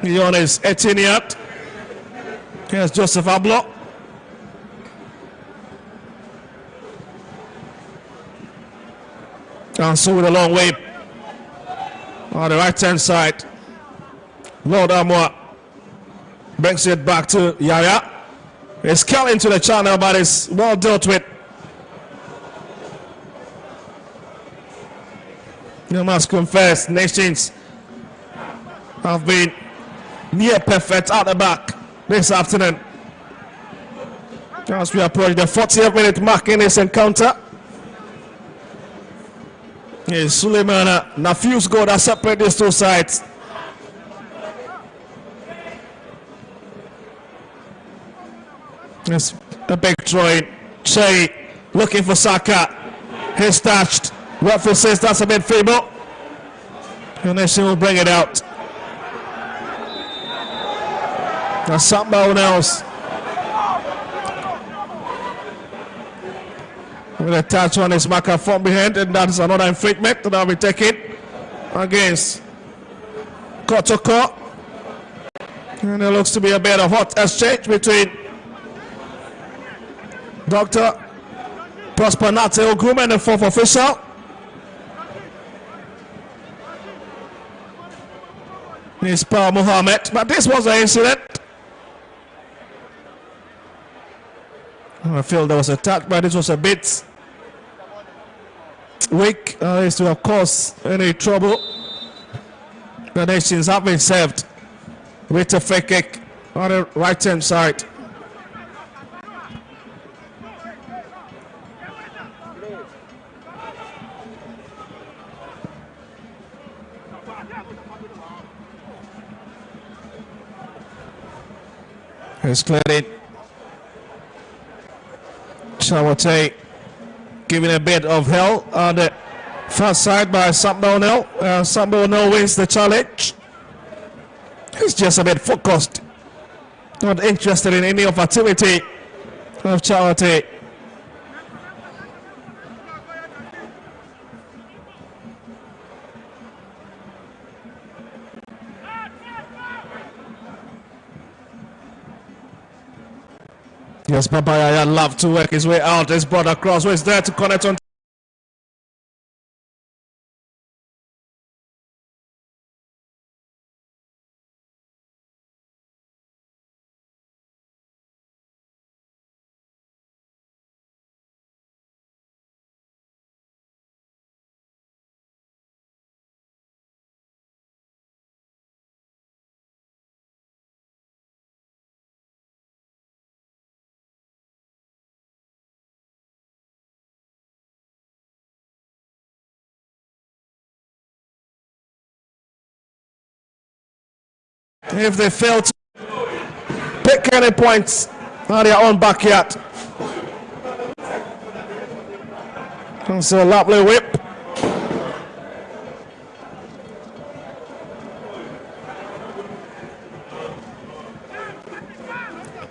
He's on his 18-yard. Here's Joseph Ablo. And so with a long way on the right-hand side. Lord Amwa brings it back to Yaya. It's cut into the channel, but it's well dealt with. You must confess, Nations have been near perfect at the back this afternoon. As we approach the 40th minute mark in this encounter, it's Suleiman Nafiu's goal that separates these two sides. It's a big throw in. Che looking for Saka. He's touched. Referee says that's a bit feeble. And then she will bring it out. That's somebody else. With a touch on his marker from behind, and that is another infringement that will be taken against Kotoko. And there looks to be a bit of hot exchange between Dr. Prosper Nate Ogum and the fourth official. It's Paul Mohammed, but this was an incident. I feel there was a touch, but this was a bit weak. Is to have caused any trouble. The Nations have been served with a free kick on the right hand side. It's cleared it. Chawate giving a bit of hell on the far side by Sambonel. Sambonel wins the challenge. He's just a bit focused, not interested in any of activity of Chawate. Yes, Babaya love to work his way out. His brother Cross was there to connect on. if they fail to pick any points on their own backyard. It's a lovely whip.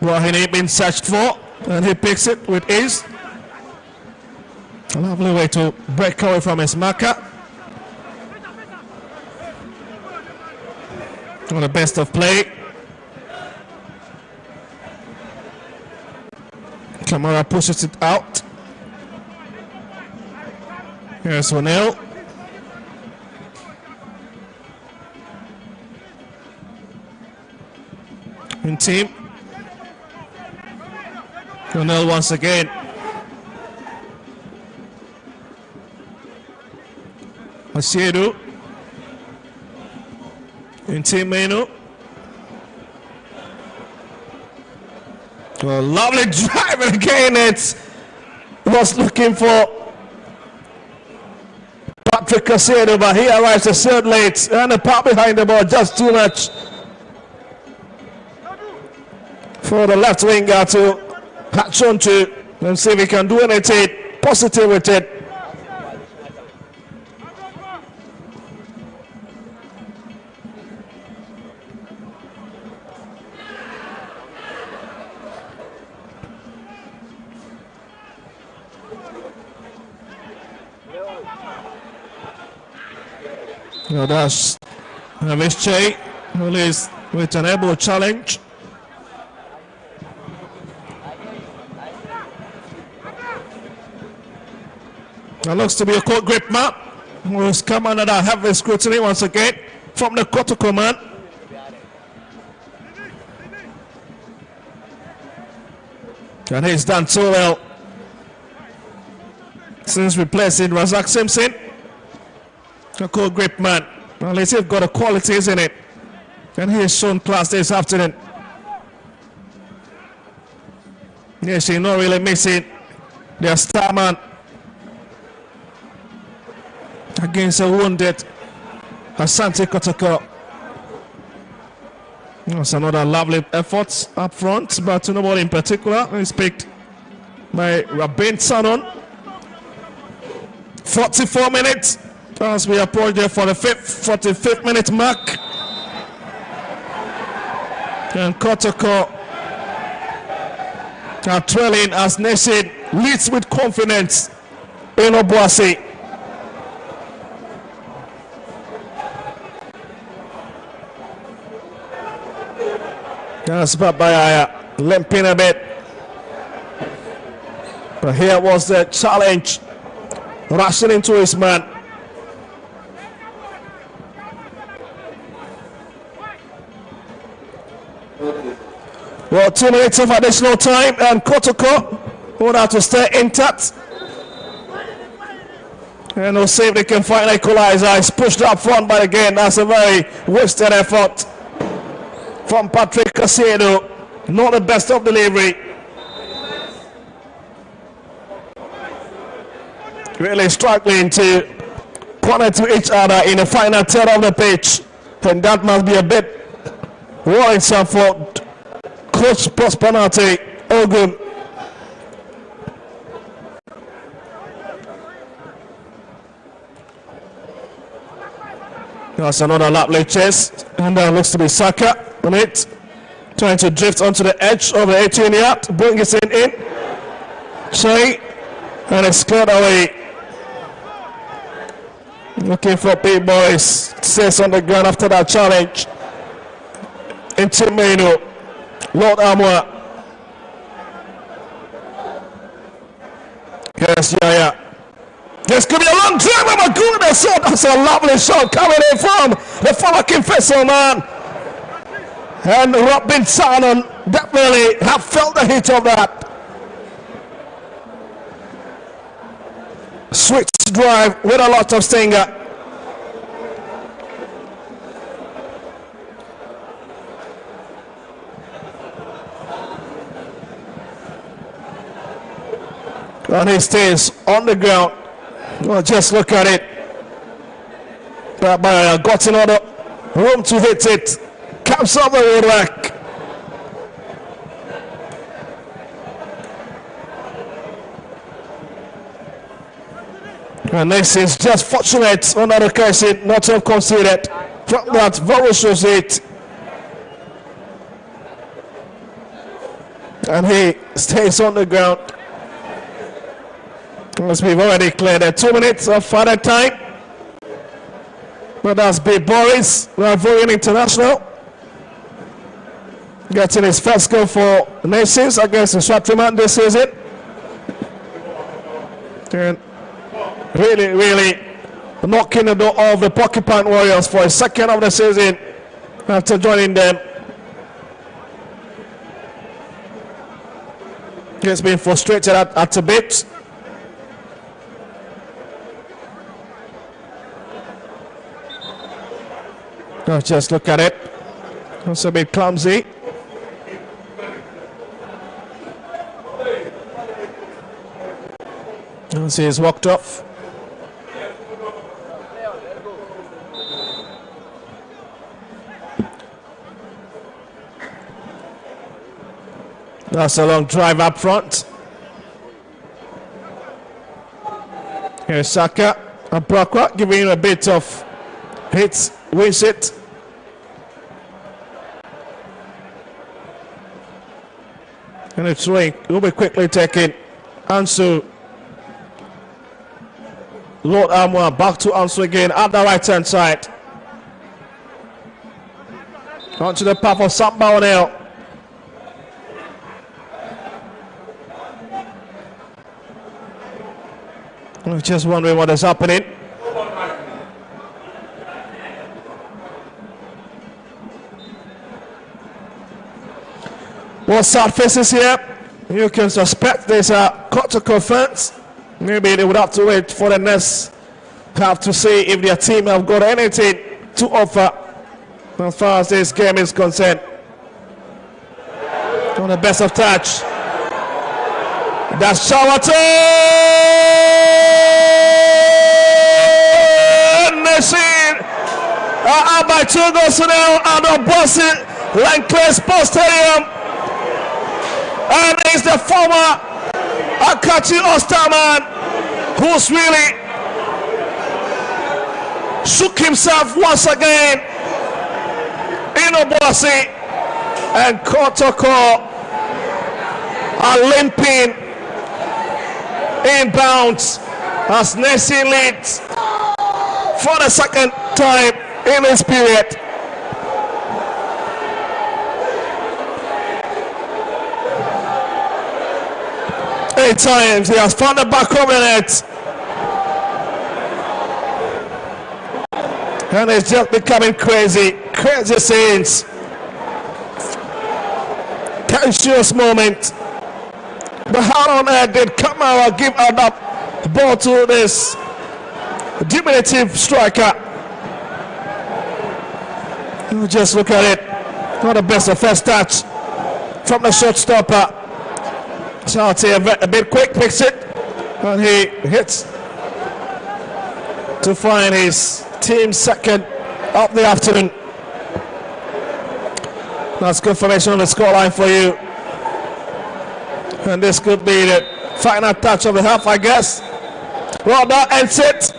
Rahini been searched for, and he picks it with ease. A lovely way to break away from his marker. On the best of play. Kamara pushes it out. Here's O'Neill. In team. O'Neill once again. Asiedu. In team Menu. A lovely drive, and again it was looking for Patrick Asiedu, but he arrives a third late, and the part behind the ball just too much for the left winger to hatch on to and see if he can do anything positive with it. Now that's Vische, who is with an elbow challenge. That looks to be a court grip man who has come under that heavy scrutiny once again from the Kotoko man. And he's done so well since replacing Razak Simpson. A court grip man. Well, he's got the qualities in it, and he has shown class this afternoon. Yes, he's not really missing their star man against a wounded Asante Kotoko. That's another lovely effort up front, but nobody in particular is picked by Rabin Sanon. 44 minutes as we approach there for the 45th minute mark. And Kotoko are trailing as Nation leads with confidence in Obuasi. That's Babayaya limping a bit. But here was the challenge, rushing into his man. Well, 2 minutes of additional time, and Kotoko would have to stay intact. And we'll see if they can find equalizer. It's pushed up front, but again, that's a very wasted effort from Patrick Asiedu. Not the best of delivery. Really struggling to connect to each other in the final third of the pitch. And that must be a bit worrisome for Coach Prosperity Ogun. That's another lovely chase, and looks to be Saka on it, trying to drift onto the edge of the 18-yard, bring it in. Shea, and it's cleared away. Looking for big boys, says on the ground after that challenge. Into Menu, Lord Amwa. Yes, yeah. This could be a long drive. Oh my goodness, that's a lovely shot coming in from the former Kingfisher man. And Robin Sanon definitely have felt the hit of that. Switch drive with a lot of stinger. And he stays on the ground. Well, just look at it. But got another room to hit it. comes up the woodwork. And this is just fortunate on that occasion not to have conceded from that ferocious hit. And he stays on the ground. As we've already cleared 2 minutes of further time. But that's Big Boris, Ivorian international, getting his first goal for Nations against the Stratford this season. And really knocking the door off the Porcupine Warriors for a second of the season after joining them. He's been frustrated at a bit. Oh, just look at it. It's a bit clumsy. See, he's walked off. That's a long drive up front. Here's Saka. Abrakwa giving him a bit of hits, wins it. And it's Ring. It will be quickly taken. Ansu. Lord Amwa back to Ansu again at the right hand side. Onto the path of Samba now. I'm just wondering what is happening. What side faces here? You can suspect there's a Kotoko fence. Maybe they would have to wait for the next half to see if their team have got anything to offer as far as this game is concerned. On the best of touch. That's Shawatan! Out by 2 goals to nil out of Boston Lankley Sports Stadium. And it's the former Akachi Osterman who's really shook himself once again in Obuasi, and Kotoko are limping inbounds as Nessie leads for the second time in this period. Eight times he has found the back of the net, and it's just becoming crazy scenes. Canisius moment. But how on earth did Kamara give out that ball to this diminutive striker? You just look at it. Not the best of first touch from the shortstopper. Charty a bit quick, picks it, and he hits to find his team second of the afternoon. That's good formation on the scoreline for you. And this could be the final touch of the half, I guess. Well, that ends it.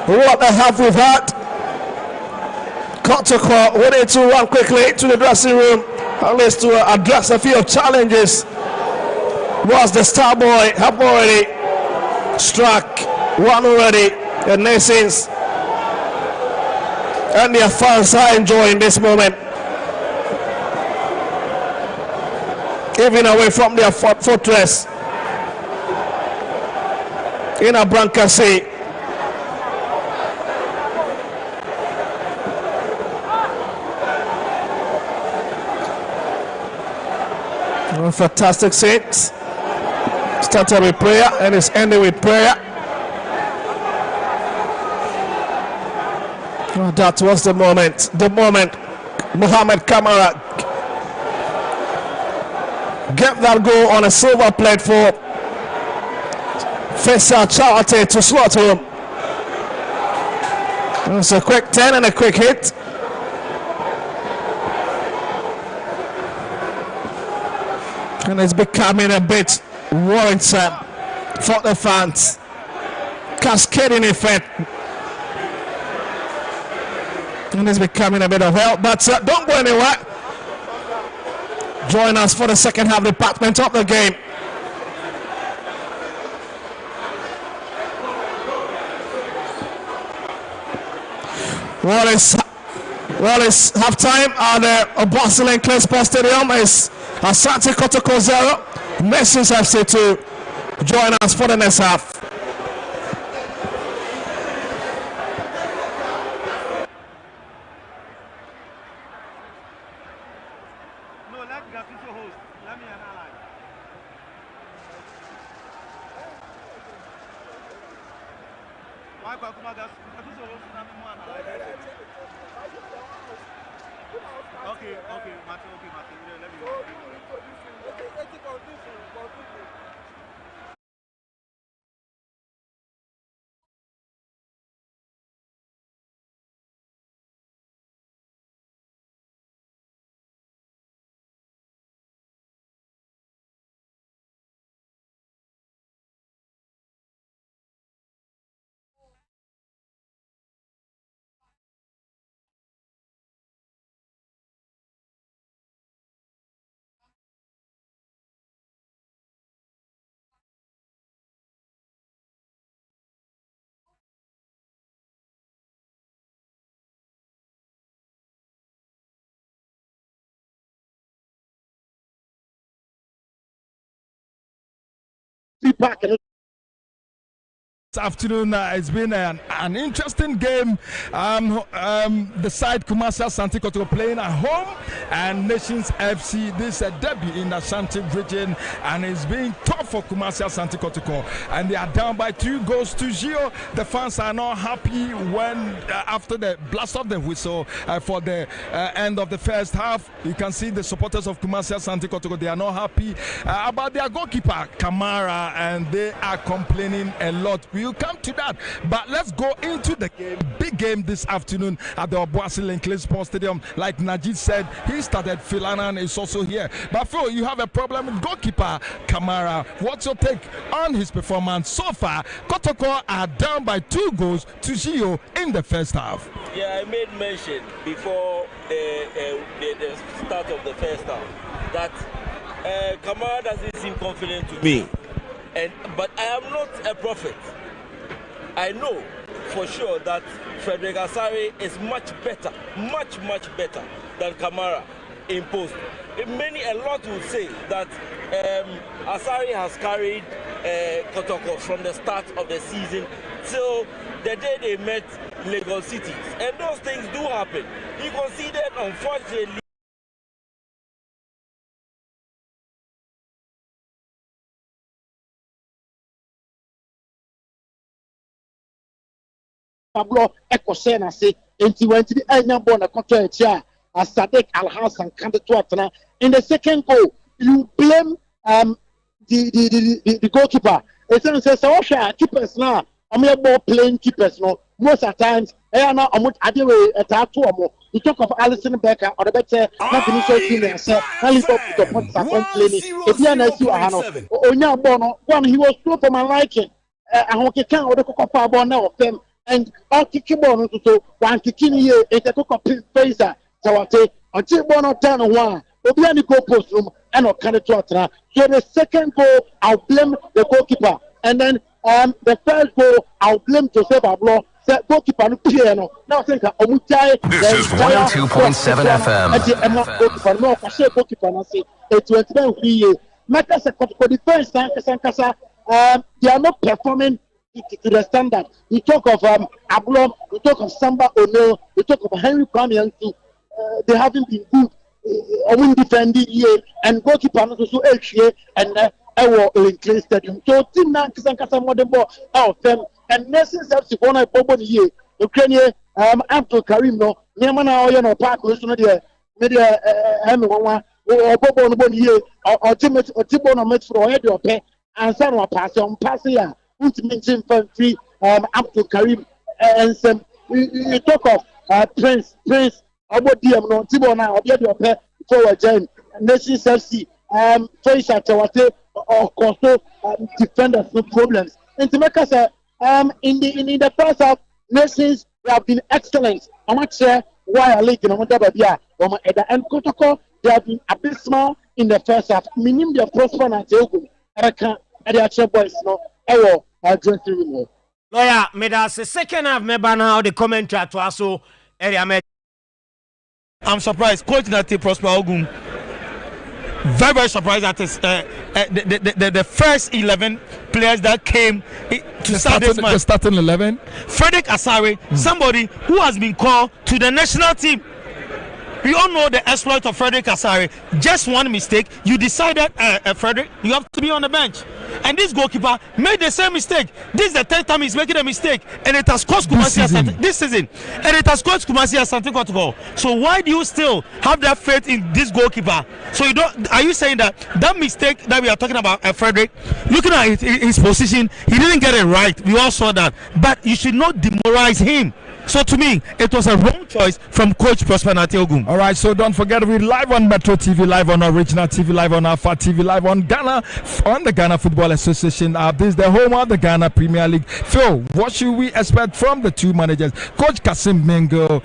What the half we've had. Kotoko wanted to run quickly to the dressing room, at least to address a few challenges. Was the star boy have already struck one already, the Nations and their fans are enjoying this moment, even away from their fortress in Abrancasi. Fantastic scenes. Started with prayer and it's ending with prayer. Oh, that was the moment Mohamed Kamara get that goal on a silver plate for Faisal Charity to slot home. It's a quick 10 and a quick hit. And it's becoming a bit worrisome for the fans. Cascading effect. And it's becoming a bit of help, but don't go anywhere. Join us for the second half department of the game. Well, it's halftime at the Barcelona Sports Stadium. It's Asante Kotoko 0, Nations FC 2. Join us for the next half. This afternoon, it's been an interesting game. The side Kumasi Asante Kotoko playing at home, and Nations FC. This is a debut in the Ashanti region, and it's been tough for Kumasi Asante Kotoko. And they are down by 2-0. The fans are not happy when after the blast of the whistle for the end of the first half. You can see the supporters of Kumasi Asante Kotoko. They are not happy about their goalkeeper Kamara, and they are complaining a lot. We'll come to that, but let's go into the game. Big game this afternoon at the Obuasi Sports Stadium. Like Najid said, he started. Philanan is also here. But Phil, you have a problem with goalkeeper Kamara. What's your take on his performance so far? Kotoko are down by 2-0 in the first half. Yeah, I made mention before the start of the first half that Kamara doesn't seem confident to me. But I am not a prophet. I know for sure that Frederick Asare is much better than Kamara in post. A lot will say that Asare has carried Kotoko from the start of the season till the day they met Lagos City. And those things do happen. He conceded, unfortunately, Pablo Ecosena say, and he went to the Anyabona contract as Sadek Al Hassan Kandatwatana. In the second goal, you blame the goalkeeper. It says, "Oh, keepers now. I'm here more playing keepers no. Most of the times, I know I'm at tattoo. You talk of Alison Becker or the better nothing so clean and say, I live up to the point of complaining. If you are not you are Onya Bono, one he was slow for my liking. I want to count the cocoa bar now of them. And I'll kick him on to one kicking here at the cocoa phaser. So I say, until 1 Obiani go post room and I'll kind of so the second goal, I'll blame the goalkeeper. And then the first goal, I'll blame Joseph Ablo. Goalkeeper no piano. Now think this is 102.7 FM. No, I say goalkeeper na say it 21 years. Matter say for the first time they are not performing to the standard. We talk of Ablo, we talk of Samba O'Neil, we talk of Henry Kwame. They haven't been good. Omun defending here and goalkeeper no so HA and in Clay Stadium. So team na kasa modern ball out them and Nations FC for na bobo ni ye. Ukraine Abdul Karim no nyama na oyo no park so no de media hemi wanwa o bobo no boni ye o tibo no match for head ope ansa no pass on pass ya ultimate infantry Abdul Karim and some you talk of Prince Obo DM no tibo na obi de ope forward join Nations FC Faisal Chawate or Koso defenders no problems. And to make us in the first half, Nations have been excellent. I'm not sure why I league in Babia or and Kotoko, they have been abysmal in the first half. Minimum the prosper and Jogu, Erika, and the actual boys, no, I don't know. Lawyer, made us a second half, maybe now the commentary to us. So, I'm surprised. Coach Nate Prosper Ogun. Very, very surprised that is the first 11 players that came to start this match. The starting 11. Frederick Asare, somebody who has been called to the national team. We all know the exploit of Frederick Asare. Just one mistake, you decided, Frederick, you have to be on the bench. And this goalkeeper made the same mistake. This is the third time he's making a mistake, and it has cost Kumasi this season. And it has cost Kumasi Asante Kotoko. So why do you still have that faith in this goalkeeper? So you don't? Are you saying that mistake that we are talking about, Frederick? Looking at his position, he didn't get it right. We all saw that. But you should not demoralize him. So to me, it was a wrong choice from Coach Prosper Nate Ogun. All right, so don't forget, we're live on Metro TV, live on Original TV, live on Alpha TV, live on Ghana, on the Ghana Football Association. This is the home of the Ghana Premier League. Phil, what should we expect from the two managers? Coach Kasim Mengo,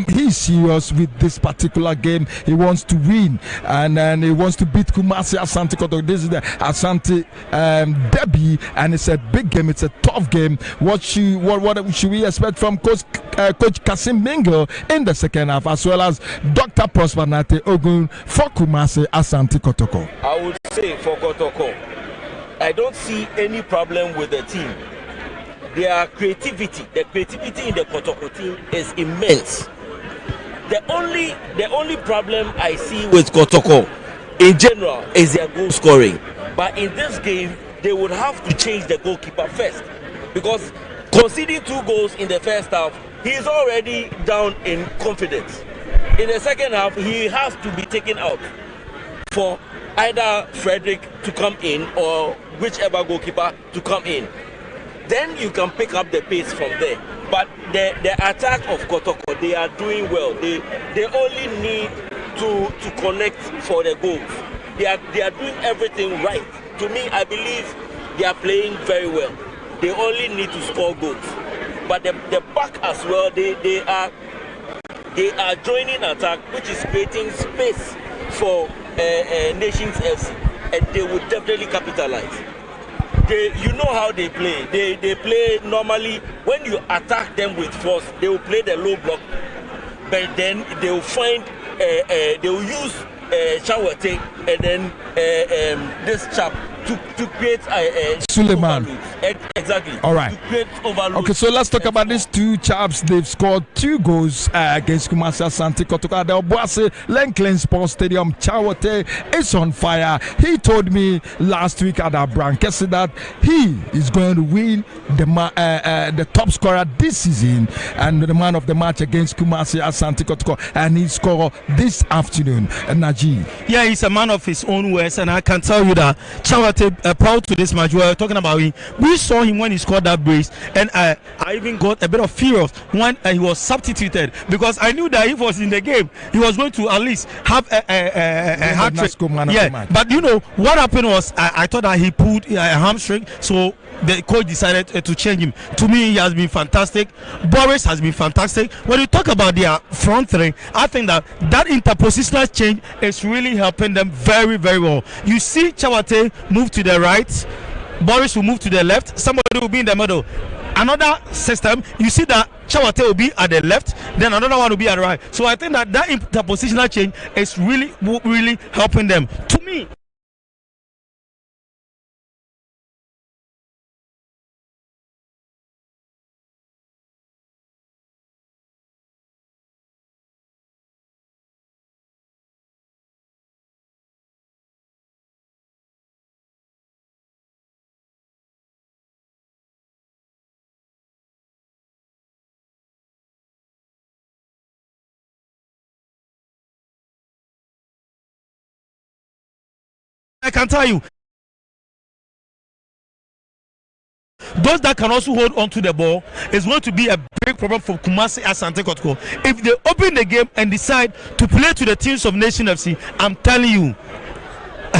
he's serious with this particular game. He wants to win, and then he wants to beat Kumasi Asante Kotoko. This is the Asante derby, and it's a big game. It's a tough game. What should we expect from Coach Kasim Mengo in the second half, as well as Dr. Prosper Nate Ogun for Kumasi Asante Kotoko? I would say for Kotoko, I don't see any problem with the team. The creativity in the Kotoko team is immense. The only problem I see with Kotoko in general is their goal scoring. But in this game, they would have to change the goalkeeper first, because conceding 2 goals in the first half, he is already down in confidence. In the second half, he has to be taken out for either Frederick to come in or whichever goalkeeper to come in. Then you can pick up the pace from there. But the attack of Kotoko, they are doing well. They only need to connect for the goals. They are doing everything right. To me, I believe they are playing very well. They only need to score goals. But the back as well, they are joining attack, which is creating space for Nations FC, and they will definitely capitalize. You know how they play. They play normally. When you attack them with force, they will play the low block, but then they will find they will use Chawate and then this chap to create Suleiman. Exactly. All right. To create overload. Okay, so let's talk about these two chaps. They've scored 2 goals against Kumasi Asante Kotoko at the Obuasi Lenklin Sports Stadium. Chawate is on fire. He told me last week at our Brankesi that he is going to win the top scorer this season and the man of the match against Kumasi Asante Kotoko, and he scored this afternoon. Naji. Yeah, he's a man of his own words, and I can tell you that Chawate proud to this match. We were talking about him. We saw him when he scored that brace, and I even got a bit of fear when he was substituted, because I knew that if he was in the game, he was going to at least have a hat trick. Yeah, but you know what happened was I thought that he pulled a hamstring, so the coach decided to change him. To me, he has been fantastic. Boris has been fantastic. When you talk about their front three, I think that interpositional change is really helping them very, very well. You see Chawate move to the right, Boris will move to the left, somebody will be in the middle. Another system, you see that Chawate will be at the left, then another one will be at the right. So I think that interpositional change is really, really helping them. To me, I can tell you, those that can also hold on to the ball is going to be a big problem for Kumasi Asante Kotoko. If they open the game and decide to play to the teams of Nation FC, I'm telling you,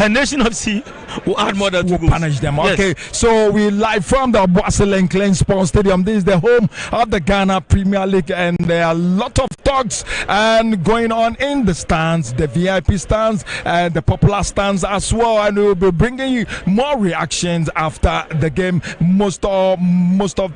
Nation of C will add more than 2 goals. Punish them. Yes. Okay, so we live from the Boaseleng Klein Sports Stadium. This is the home of the Ghana Premier League, and there are a lot of talks and going on in the stands, the VIP stands, and the popular stands as well. And we'll be bringing you more reactions after the game. Most of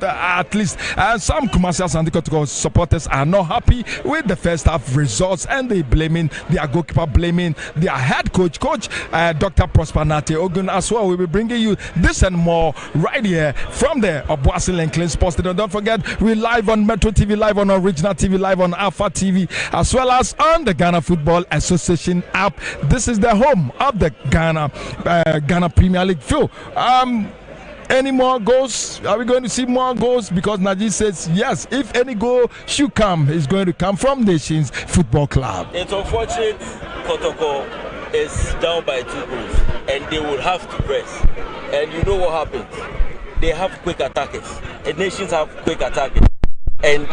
the at least some Kumasi Asante Kotoko supporters are not happy with the first half results, and they blaming their goalkeeper, blaming their head coach, Dr. Prosper Nate Ogun as well. We'll be bringing you this and more right here from the Obuasi Klein Sports Stadium. Don't forget, we're live on Metro TV, live on Original TV, live on Alpha TV, as well as on the Ghana Football Association app. This is the home of the Ghana Premier League. Phil, any more goals? Are we going to see more goals? Because Najee says yes, if any goal should come, it's going to come from Nations Football Club. It's unfortunate Kotoko is down by 2 goals and they will have to press. And you know what happens? They have quick attackers. And Nations have quick attackers. And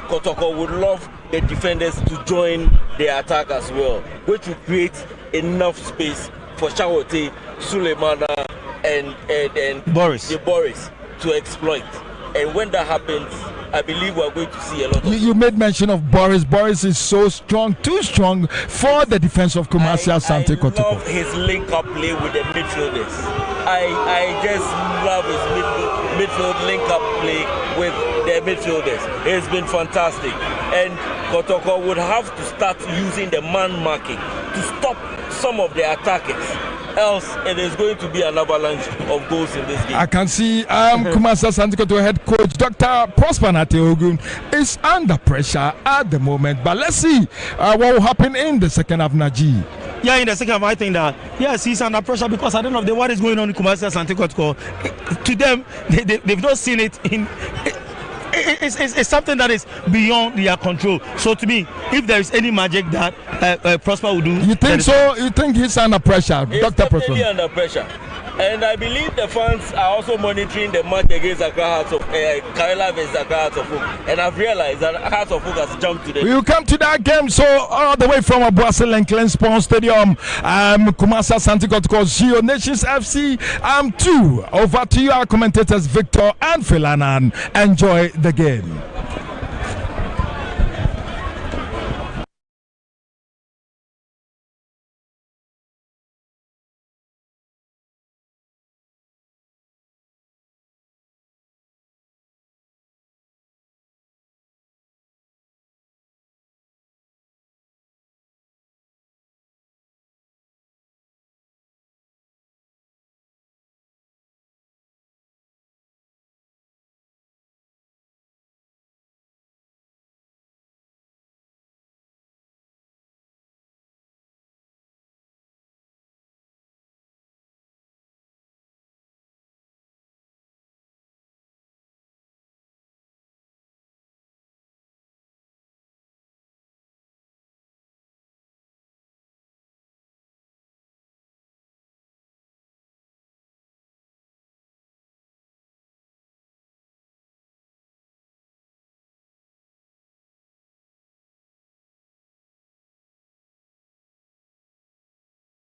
Kotoko would love the defenders to join the attack as well, which will create enough space for Shawote, Suleimana, and Boris to exploit. And when that happens, I believe we're going to see a lot of... You made mention of Boris. Boris is so strong, too strong for the defense of Kumasi Asante Kotoko. I love his link-up play with the midfielders. I just love his midfield link-up play with the midfielders. It's been fantastic. And Kotoko would have to start using the man marking to stop some of the attackers. Else, it is going to be an avalanche of goals in this game. I can see Kumasi Asante Kotoko head coach Dr. Prosper Nate Ogun is under pressure at the moment. But let's see what will happen in the second half, Najee. Yeah, in the second half, I think that yes, he's under pressure because I don't know what is going on in Kumasi Asante Kotoko. To them, they've not seen it in. It's something that is beyond their control. So to me, if there is any magic that Prosper will do, you think so? You think he's under pressure, Dr. Prosper? He's definitely under pressure. And I believe the fans are also monitoring the match against Accra Hearts of Karela versus Accra Hearts of Oak. And I've realized that Hearts of Oak has jumped to the... We will come to that game. So all the way from Obuasi Klein Sports Stadium, Kumasi Asante Kotoko 0, Nations FC 2. Over to you, our commentators Victor and Philanan. Enjoy the game.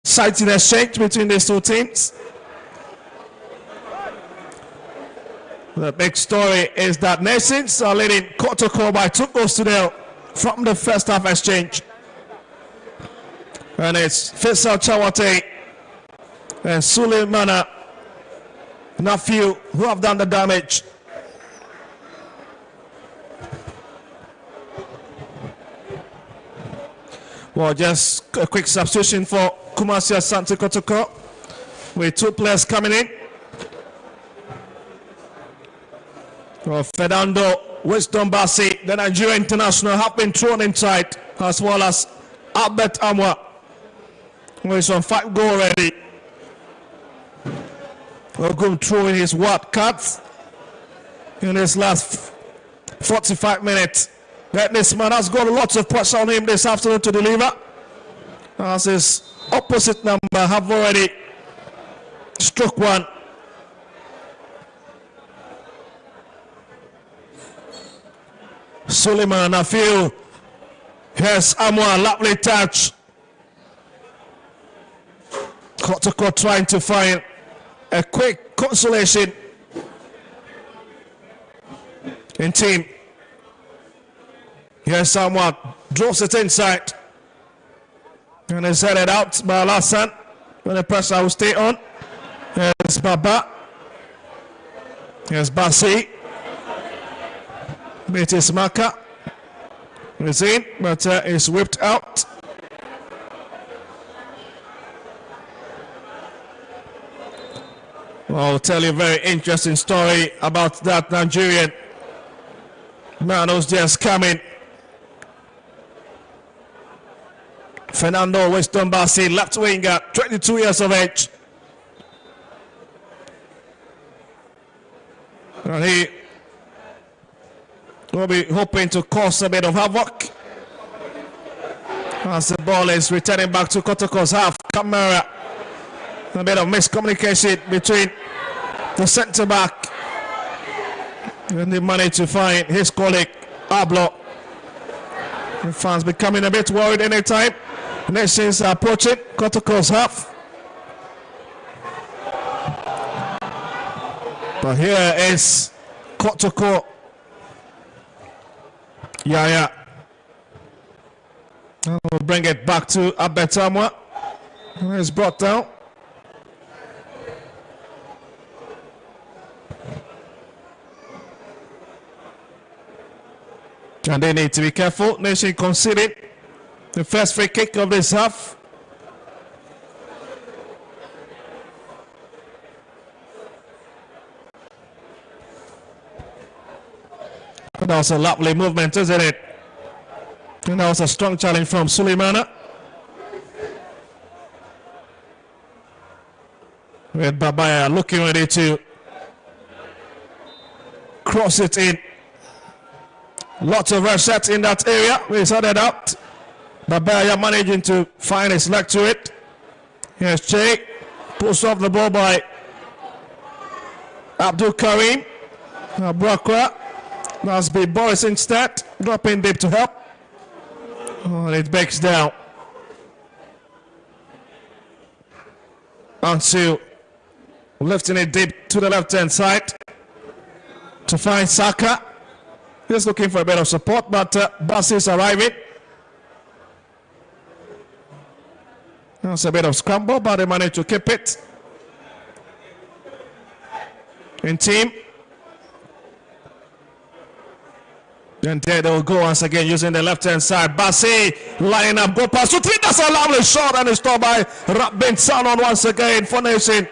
Exciting exchange between these two teams. The big story is that Nations are leading Kotoko by 2 goals to 0 from the first half exchange. And it's Faisal Chawate and Suleimana Nafiu who have done the damage. Well, just a quick substitution for Kumasi Asante Kotoko with 2 players coming in. Well, Fernando Wisdom Bassi, the Nigerian international, have been thrown inside, as well as Albert Amwa, who is on 5 goals already. Ogum throwing his wild cards in his last 45 minutes. That this man has got lots of pressure on him this afternoon to deliver, as his opposite number have already struck one. Suleiman Nafiu. Here's Amwa, lovely touch. Kotoko trying to find a quick consolation in team. Here's someone drops it inside. And it's headed out by Alassane. When the pressure will stay on. Here's Baba. Here's Bassi. Betis Maka. It's in, but it's whipped out. I'll tell you a very interesting story about that Nigerian man who's just coming. Fernando Weston Bassi, left winger, 22 years of age. And he will be hoping to cause a bit of havoc as the ball is returning back to Kotoko's half. Camera. A bit of miscommunication between the centre back and he managed to find his colleague Ablo. The fans becoming a bit worried anytime. Nations are approaching Kotoko's half. But here is Kotoko. Yeah. We'll bring it back to Abetamwa. It's brought down. And they need to be careful. Nation conceded the first free kick of this half. That was a lovely movement, isn't it? And that was a strong challenge from Suleimana. With Babaya looking ready to cross it in. Lots of rush shots in that area. We sorted out. Babaya managing to find his leg to it. Here's Che. Pulls off the ball by Abdul Karim. Abrakwa. Must be Boris instead. Dropping deep to help. Oh, and it breaks down. Ansu lifting it deep to the left-hand side to find Saka. Just looking for a bit of support, but Bassi is arriving. That's a bit of scramble, but they managed to keep it in team. And there they will go once again using the left-hand side. Bassi lining up, go past. That's a lovely shot and it's stopped by Rabin Sanon once again for Nation.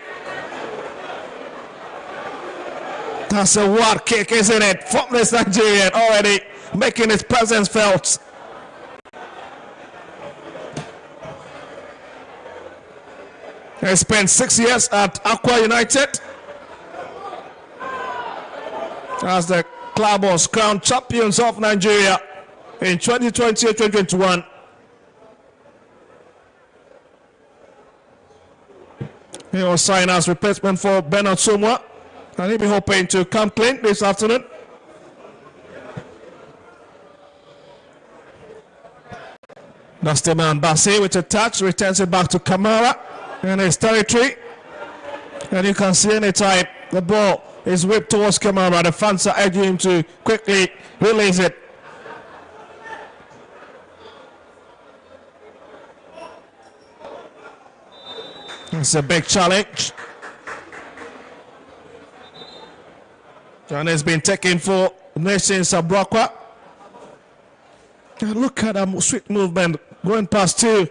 That's a war kick, isn't it? From this Nigerian already making his presence felt. He spent 6 years at Aqua United as the club was crowned champions of Nigeria in 2020 and 2021. He was signed as replacement for Bernard Sumwa. And he'll be hoping to come clean this afternoon. That's the man Bassi with a touch, returns it back to Kamara in his territory. And you can see anytime the ball is whipped towards Kamara, the fans are urging him to quickly release it. It's a big challenge. And it's been taken for Nations Abrakwa. Look at that sweet movement going past two.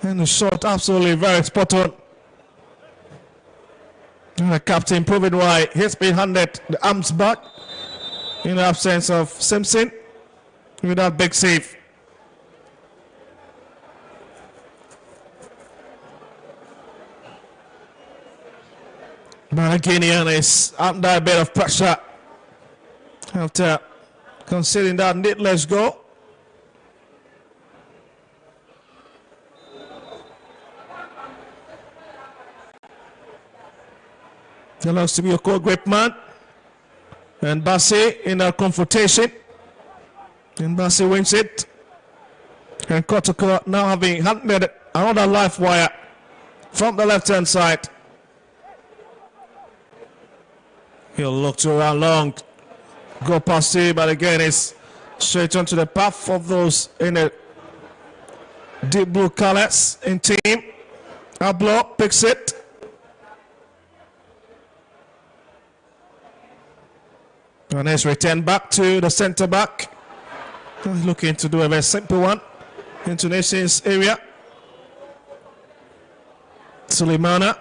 And the shot absolutely very spot on. And the captain proving why he's been handed the arms back in the absence of Simpson with that big save. Maraginian is under a bit of pressure after conceding that needless goal. There looks to be a great man. And Bassi in a confrontation. And Bassi wins it. And Kotoko now having handed another live wire from the left-hand side. He'll look to run long, go past him, but again it's straight onto the path of those in the deep blue colors in team. Ablo picks it. And it's returned back to the centre back. Looking to do a very simple one into Nations area. Suleimana.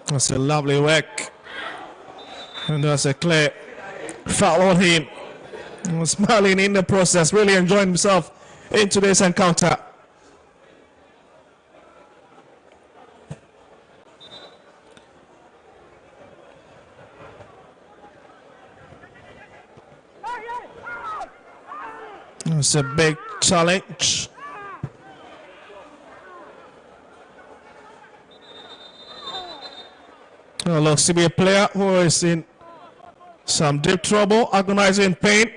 That's a lovely work. And that's a clear foul on him. He was smiling in the process, really enjoying himself in today's encounter. It's a big challenge. Looks to be a player who is in some deep trouble, agonizing pain.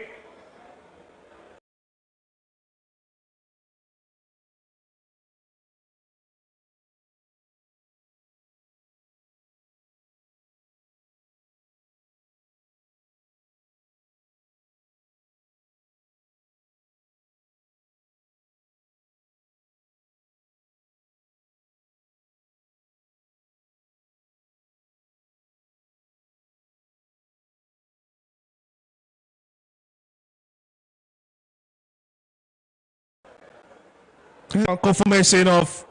Confirmation of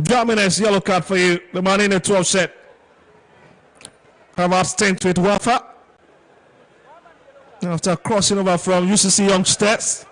Jaminez yellow card for you. The man in the 12 set. Have a stint with Wafa. After crossing over from UCC Youngsters.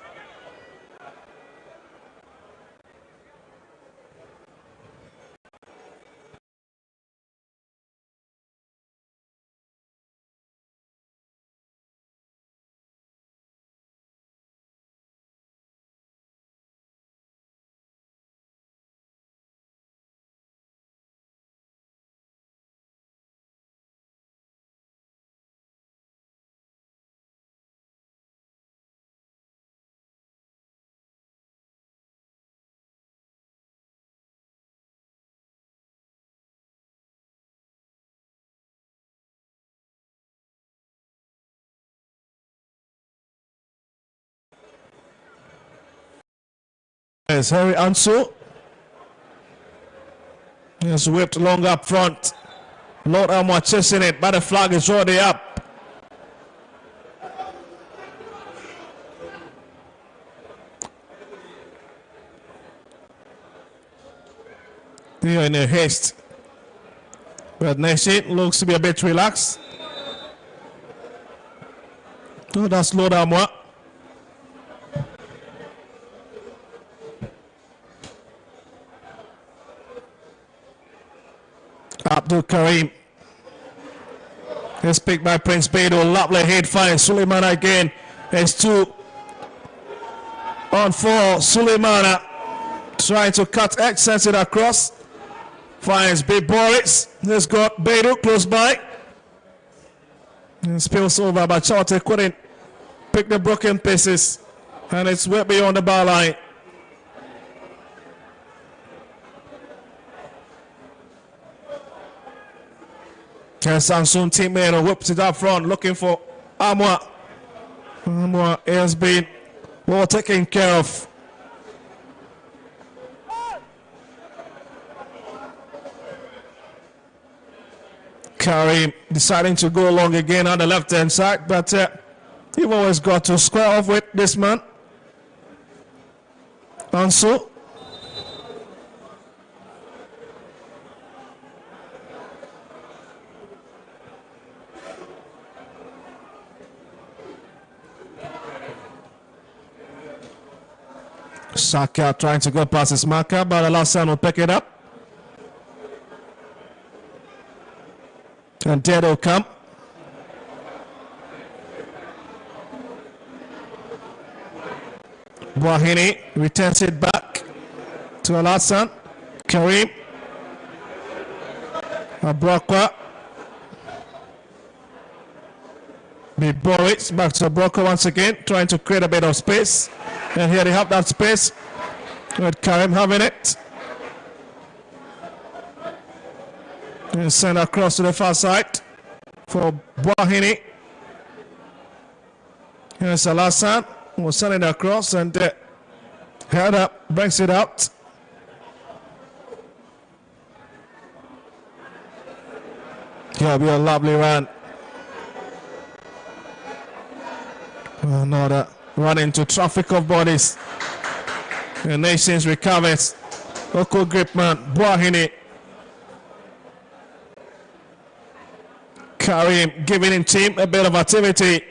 There's Harry Ansu. He has whipped long up front. Lord Amwa chasing it, but the flag is already up. They are in a haste. But Nation looks to be a bit relaxed. So that's Lord Amwa. Abdul Karim is picked by Prince Bedo. Lovely hit find. Suleimana again. It's 2 on 4. Suleimana trying to cut sends it across. Finds Big Boris. He's got Bedo close by. And spills over, but Charte couldn't pick the broken pieces. And it's way beyond the bar line. Samsung teammate whips it up front, looking for Amwa. Amwa has been well taken care of. Karim deciding to go long again on the left-hand side, but you've always got to square off with this man. Ansu. Saka trying to go past his marker, but Alassane will pick it up. And Dead will come. Brahini returns it back to Alassane. Karim. Abrakwa. Boris back to Brocco once again, trying to create a bit of space. And here they have that space. With Karim having it. And send across to the far side for Boahini. Here's Alassane. We'll send it across and head up, brings it out. Here'll be a lovely run. Another run into traffic of bodies. The Nations recovers. Oko Gripman, Boahini. Karim giving him team a bit of activity.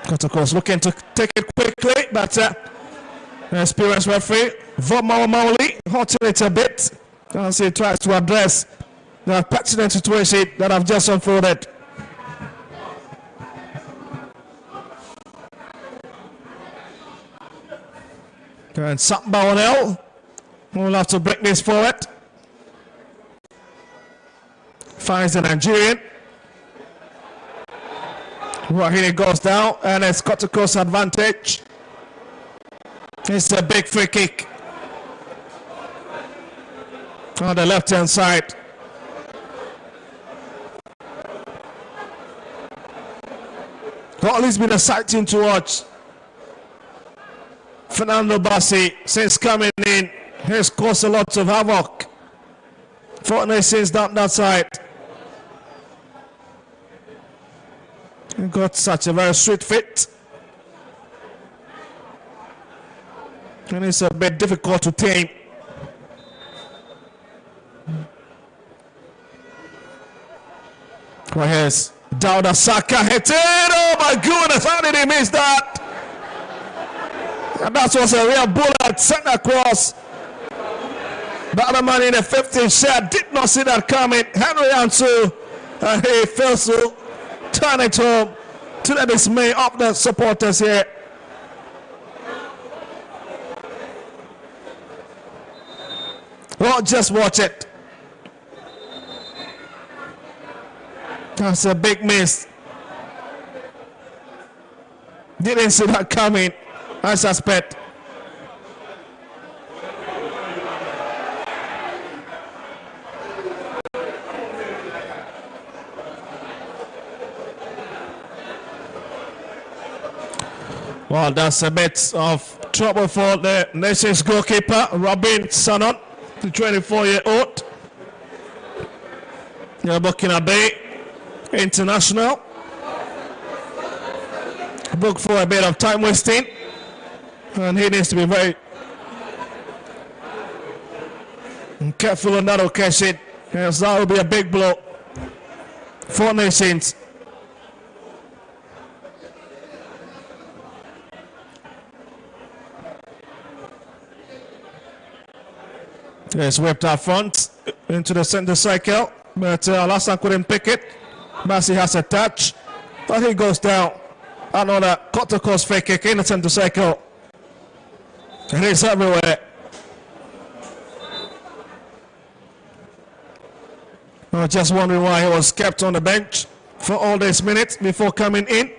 Kotoko's looking to take it quickly, but experienced referee Voma Mauli hotting it a bit as he tries to address the pertinent situation that have just unfolded. And Samba Onel will have to break this forward. Finds the Nigerian. Rahini goes down and it's Kotoko's advantage. It's a big free kick on the left hand side. Always been a sighting to watch. Fernando Bassi, since coming in, has caused a lot of havoc for Nations down that side. He got such a very sweet fit. And it's a bit difficult to tame. Right here's Dauda Saka hit it. Oh my goodness, how did he miss that? And that was a real bullet sent across. The other man in the 15th shot did not see that coming. Henry Ansu, and he fails to turn it home to the dismay of the supporters here. Well, just watch it. That's a big miss. Didn't see that coming, I suspect. Well, that's a bit of trouble for the Nations goalkeeper, Robin Sanon, the 24-year-old. Burkina Bay international. Booked for a bit of time wasting. And he needs to be very careful on that occasion, as that will be a big blow for Nations. It's whipped out front into the center circle, but Alassane couldn't pick it. Bassi has a touch, but he goes down. Another Kotoko's free kick in the center circle. It is everywhere. I was just wondering why he was kept on the bench for all these minutes before coming in.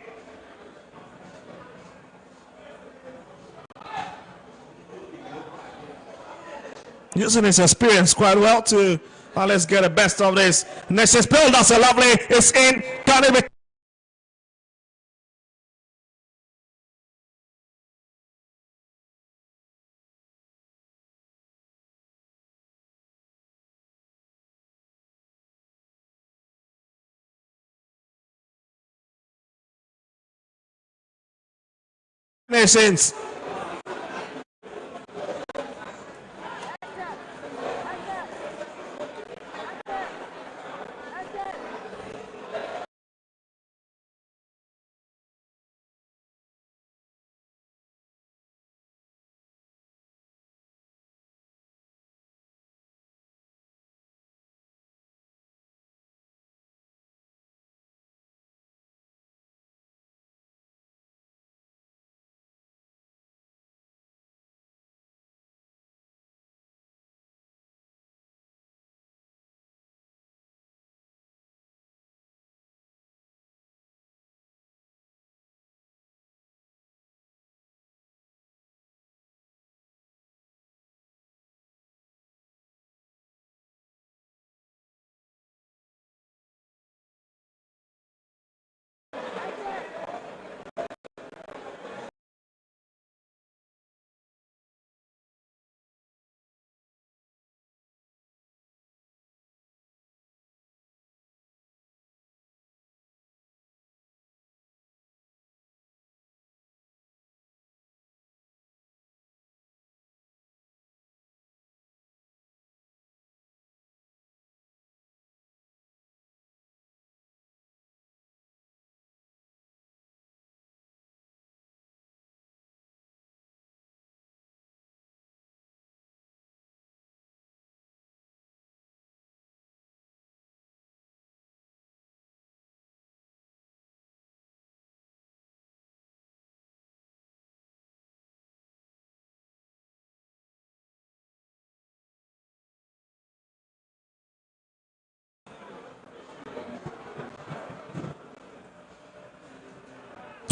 Using his experience quite well to let's get the best of this. Nations build. That's a lovely. It's in. Can it be? Nations.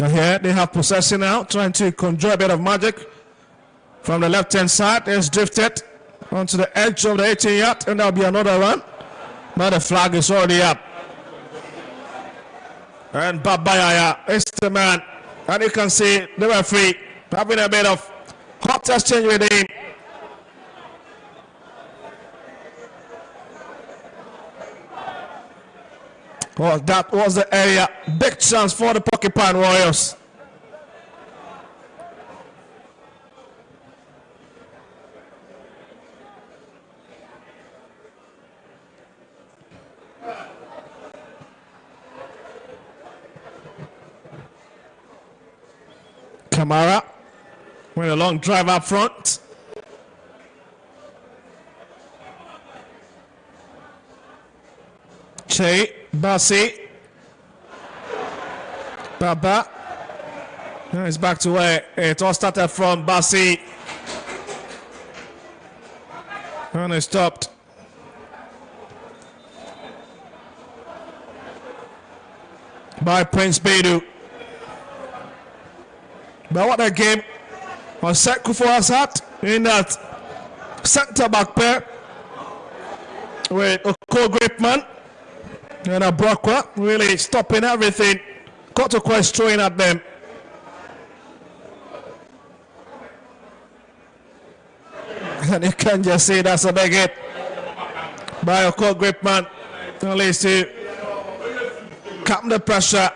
And here they have possession now, trying to conjure a bit of magic from the left-hand side. It's drifted onto the edge of the 18-yard, and there'll be another run. But the flag is already up. And Babayaya is the man. And you can see the referee having a bit of hot exchange with him. Well, that was the area. Big chance for the Porcupine Warriors. Kamara with a long drive up front. Che, Bassi, Baba. Now it's back to where it all started from. Bassi. And it stopped. By Prince Bedu. But what a game was Sekufo has had in that centre back pair with Oko Gripman and a Brockwell really stopping everything. Kotoko is throwing at them. And you can just see that's a big hit by Oko Gripman, at least to calm the pressure.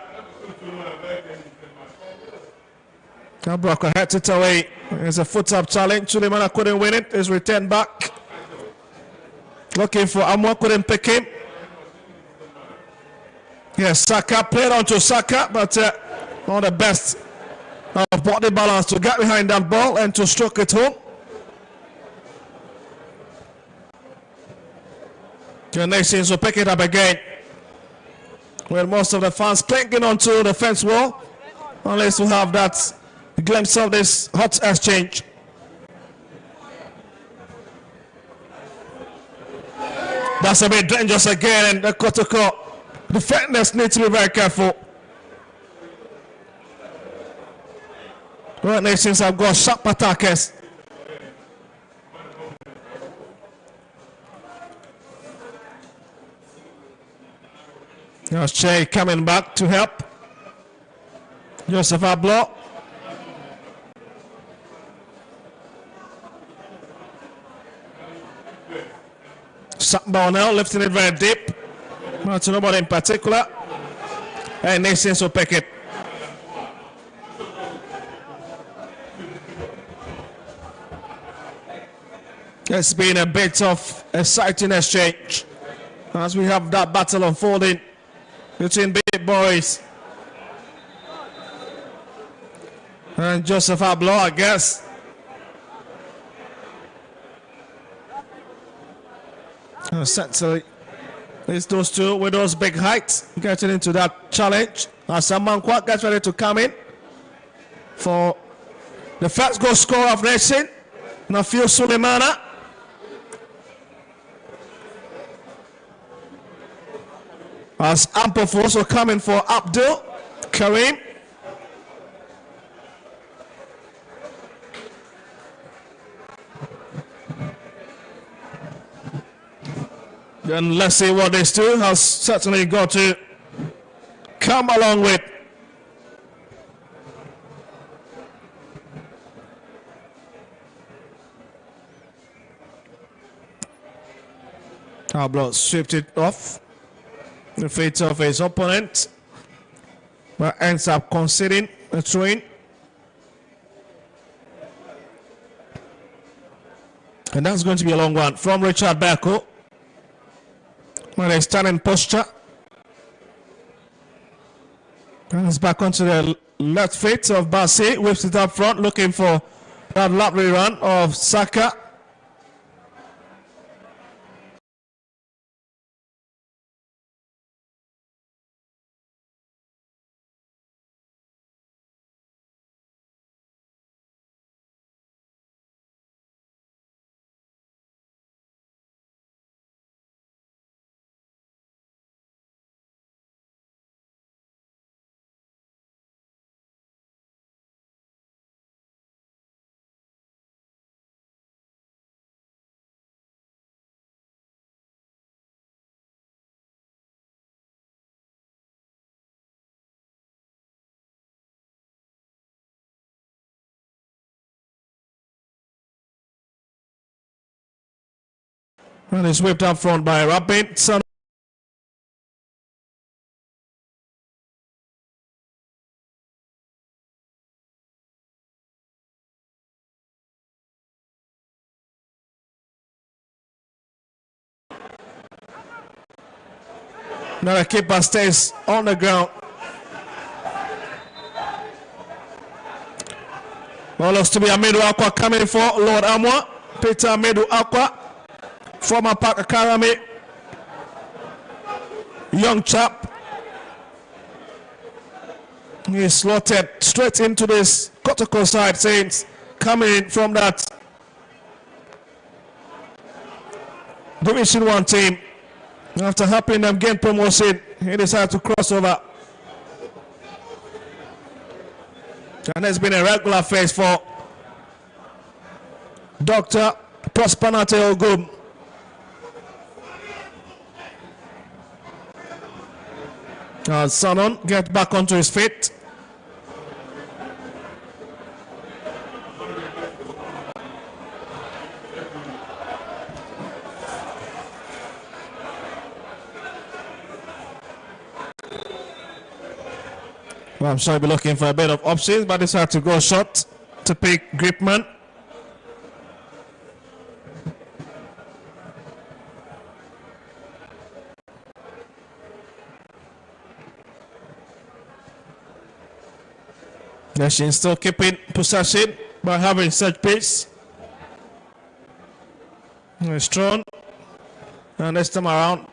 Now Brockwell heads it away. It's a foot-up challenge. Sulemana couldn't win it. It's returned back. Looking for Amwa, couldn't pick him. Yes, Saka played onto Saka, but not the best of body balance to get behind that ball and to stroke it home. The Nations will pick it up again. With most of the fans clinging onto the fence wall, unless we have that glimpse of this hot exchange. That's a bit dangerous again, and the Kotoko defenders need to be very careful. Right, Nations have got sharp attackers. There's Che coming back to help. Joseph Ablo. Samba now lifting it very deep. Not to nobody in particular. And Nations will pick it. It's been a bit of exciting exchange as we have that battle unfolding between big boys and Joseph Ablo, I guess. Essentially, it's those two with those big heights getting into that challenge. As Samankwa gets ready to come in for the first goal scorer of Nation, Nafio Sulemana. As Ampof also coming for Abdul Karim. Then let's see what these two has certainly got to come along with. Ablo swept it off the feet of his opponent, but ends up conceding a throw-in. And that's going to be a long one from Richard Berko. When they stand in posture. And it's back onto the left feet of Bassi, whips it up front, looking for that lovely run of Saka. And it's whipped up front by Rapid. Now the keeper stays on the ground. Well, looks to be Amidu Aqua coming for Lord Amwa. Peter Amidu Aqua, former Park Academy. Young chap. He's slotted straight into this Kotoko side, Saints, coming in from that Division 1 team. After helping them gain promotion, he decided to cross over. And there's been a regular face for Dr. Prosperity Ogum. Sanon get back onto his feet. Well, I'm sure he'll be looking for a bit of options, but decided to go short to pick Gripman. Nation still keeping possession by having such pace. Strong. And this time around,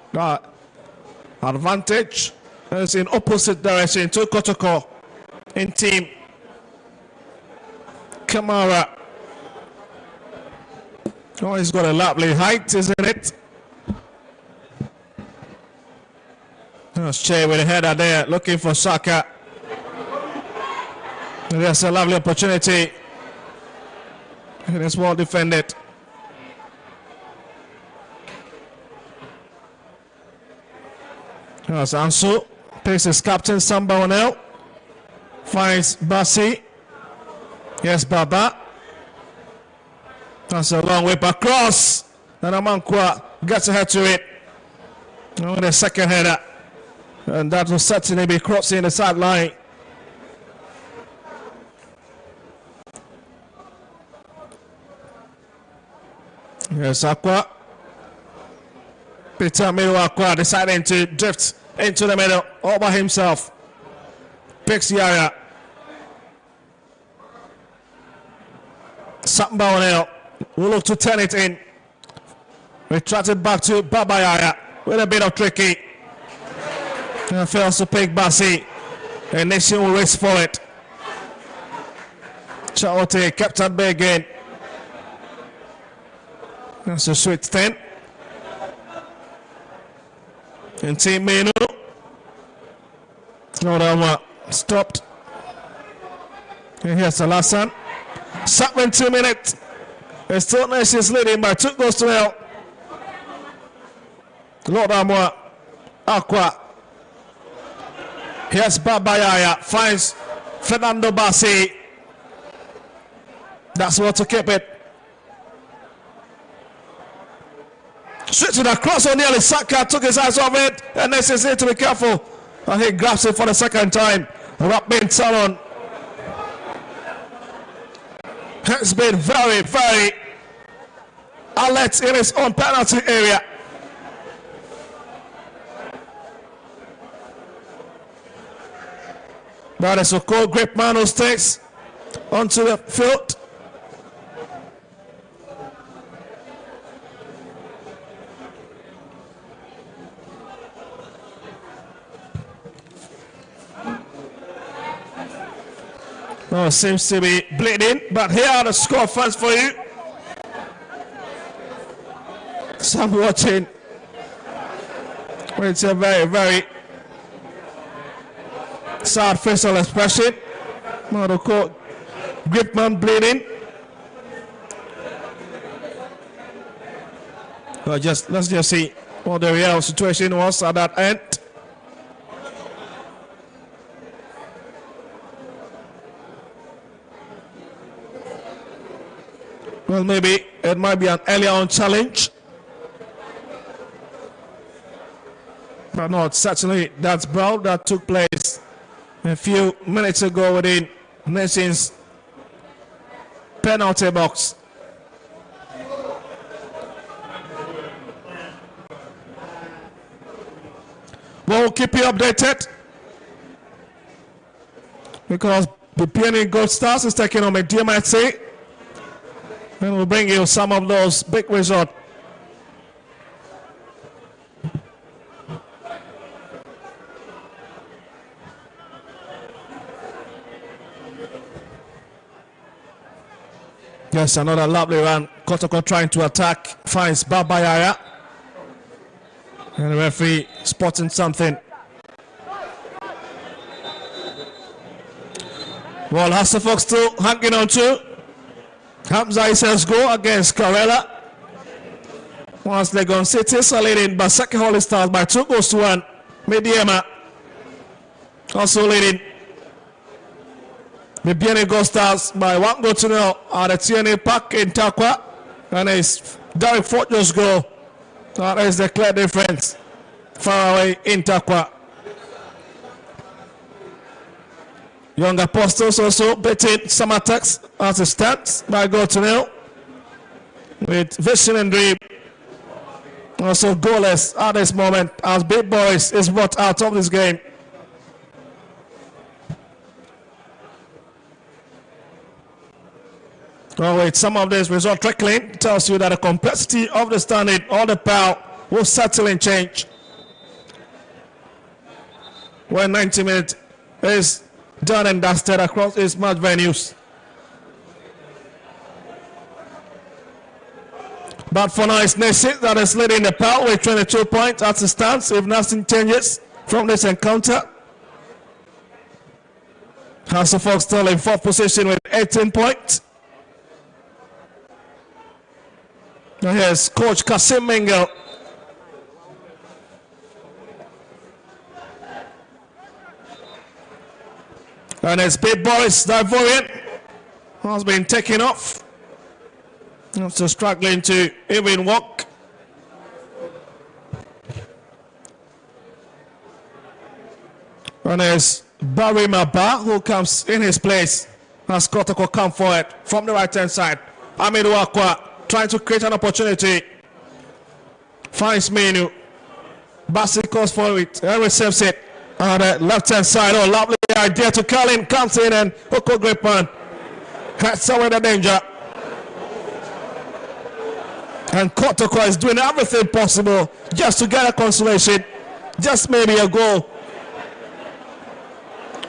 advantage is in opposite direction to Kotoko in team. Kamara. Oh, he's got a lovely height, isn't it? That's Che with a header there, looking for Saka. There's a lovely opportunity. It is well defended. That's Ansu. Takes his captain Samba Onel. Finds Bassi. Yes, Baba. That's a long whip across. And Amankwa gets ahead to it. On the second header. And that will certainly be crossing the sideline. Yes, Aqua. Peter Miru Aqua deciding to drift into the middle all by himself. Picks Yaya. Samba Onel will look to turn it in. Retracted back to Baba Yaya with a bit of tricky. And fails to pick Bassi. And Nation will race for it. Chaote kept at bay again. That's a sweet 10. And Team Menu. No, that stopped. And here's the last one. 2 minutes. It's still Nations leading by 2 goals to 0. Lord Amwa. Aqua. Here's Babayaya. Finds Fernando Bassi. That's what to keep it. Switch to the cross on nearly Saka, took his eyes off it, and Nations need to be careful. And he grabs it for the second time. Rapid Salon has been very, very alert in his own penalty area. That is a cold grip man who stays onto the field. Oh, seems to be bleeding, but here are the score fans for you. Some watching. It's a very, very sad facial expression. Morocco, Gripman bleeding. Well, let's just see what the real situation was at that end. Well, maybe it might be an earlier on challenge. But not certainly that's brawl that took place a few minutes ago within Nations penalty box. We'll keep you updated because the PNE Gold Stars is taking on a DMIC, and we'll bring you some of those big results. Yes, another lovely run. Kotoko trying to attack, finds Babayaya. And the referee spotting something. Well, Hasselhoff still hanging on to. Hamza says go against Karela. Once Legon City are leading Basaki Holy Stars by 2-1. Mediema also leading the BNA Gold Stars by 1-0 at the TNA Park in Takwa. And it's Derek Fortner's goal. That is the clear difference. Far away in Takwa. Young Apostles also beating Samatex as it stands by 0-0. With Vision and Dream also goalless at this moment as Big Boys is brought out of this game. Oh, wait, some of this result trickling tells you that the complexity of the standing, all the power will certainly change when 90 minutes is done and dusted across these match venues. But for now, it's Nation that is leading the power with 22 points as it stands if nothing changes from this encounter. Hasselhoff still in fourth position with 18 points. Now here's Coach Kasim Mingel. And it's Big Boris Divorian has been taken off. Also struggling to even walk. And there's Barry Maba who comes in his place as Kotoko come forward from the right hand side. Amid Wakwa trying to create an opportunity. Finds Menu. Basi calls for it and receives it on the left hand side. Oh, lovely idea to Colin. Comes in and Oko Gripan cuts away the danger. And Kotoko is doing everything possible just to get a consolation. Just maybe a goal.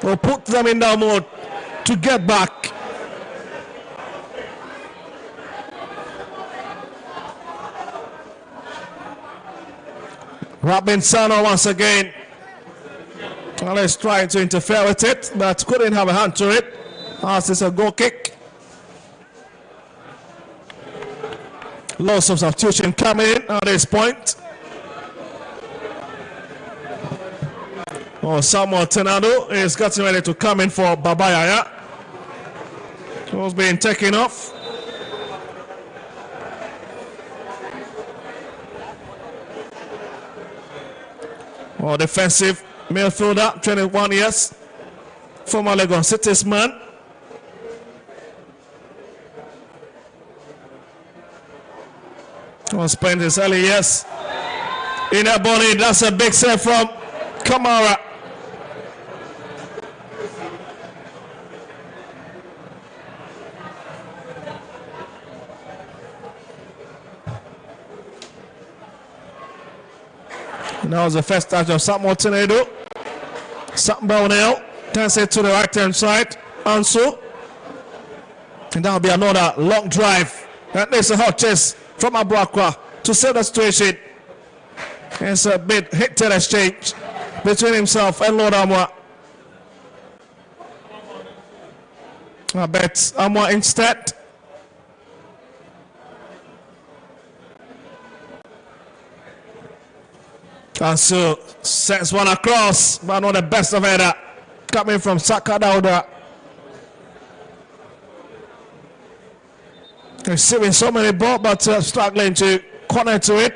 Will put them in that mode to get back. Robinsano once again. Well, he's trying to interfere with it, but couldn't have a hand to it. As it's a goal kick. Lots of substitution coming in at this point. Oh, Samuel Tenado is getting ready to come in for Babayaya. Who's being taken off. Oh, defensive midfielder, 21 years, former Legon City's man. Oh, spent his early years in a body. That's a big save from Kamara. And that was the first touch of Samuel Tenedo. Sam Brownell turns it to the right hand side. Ansu. And that'll be another long drive. And there's a hot chase from Abuakwa to save the situation. It's a bit hit-to exchange between himself and Lord Amwa. I bet Amwa instead. And so sends one across, but not the best of header coming from Saka Dauda. Receiving so many balls, but struggling to connect to it.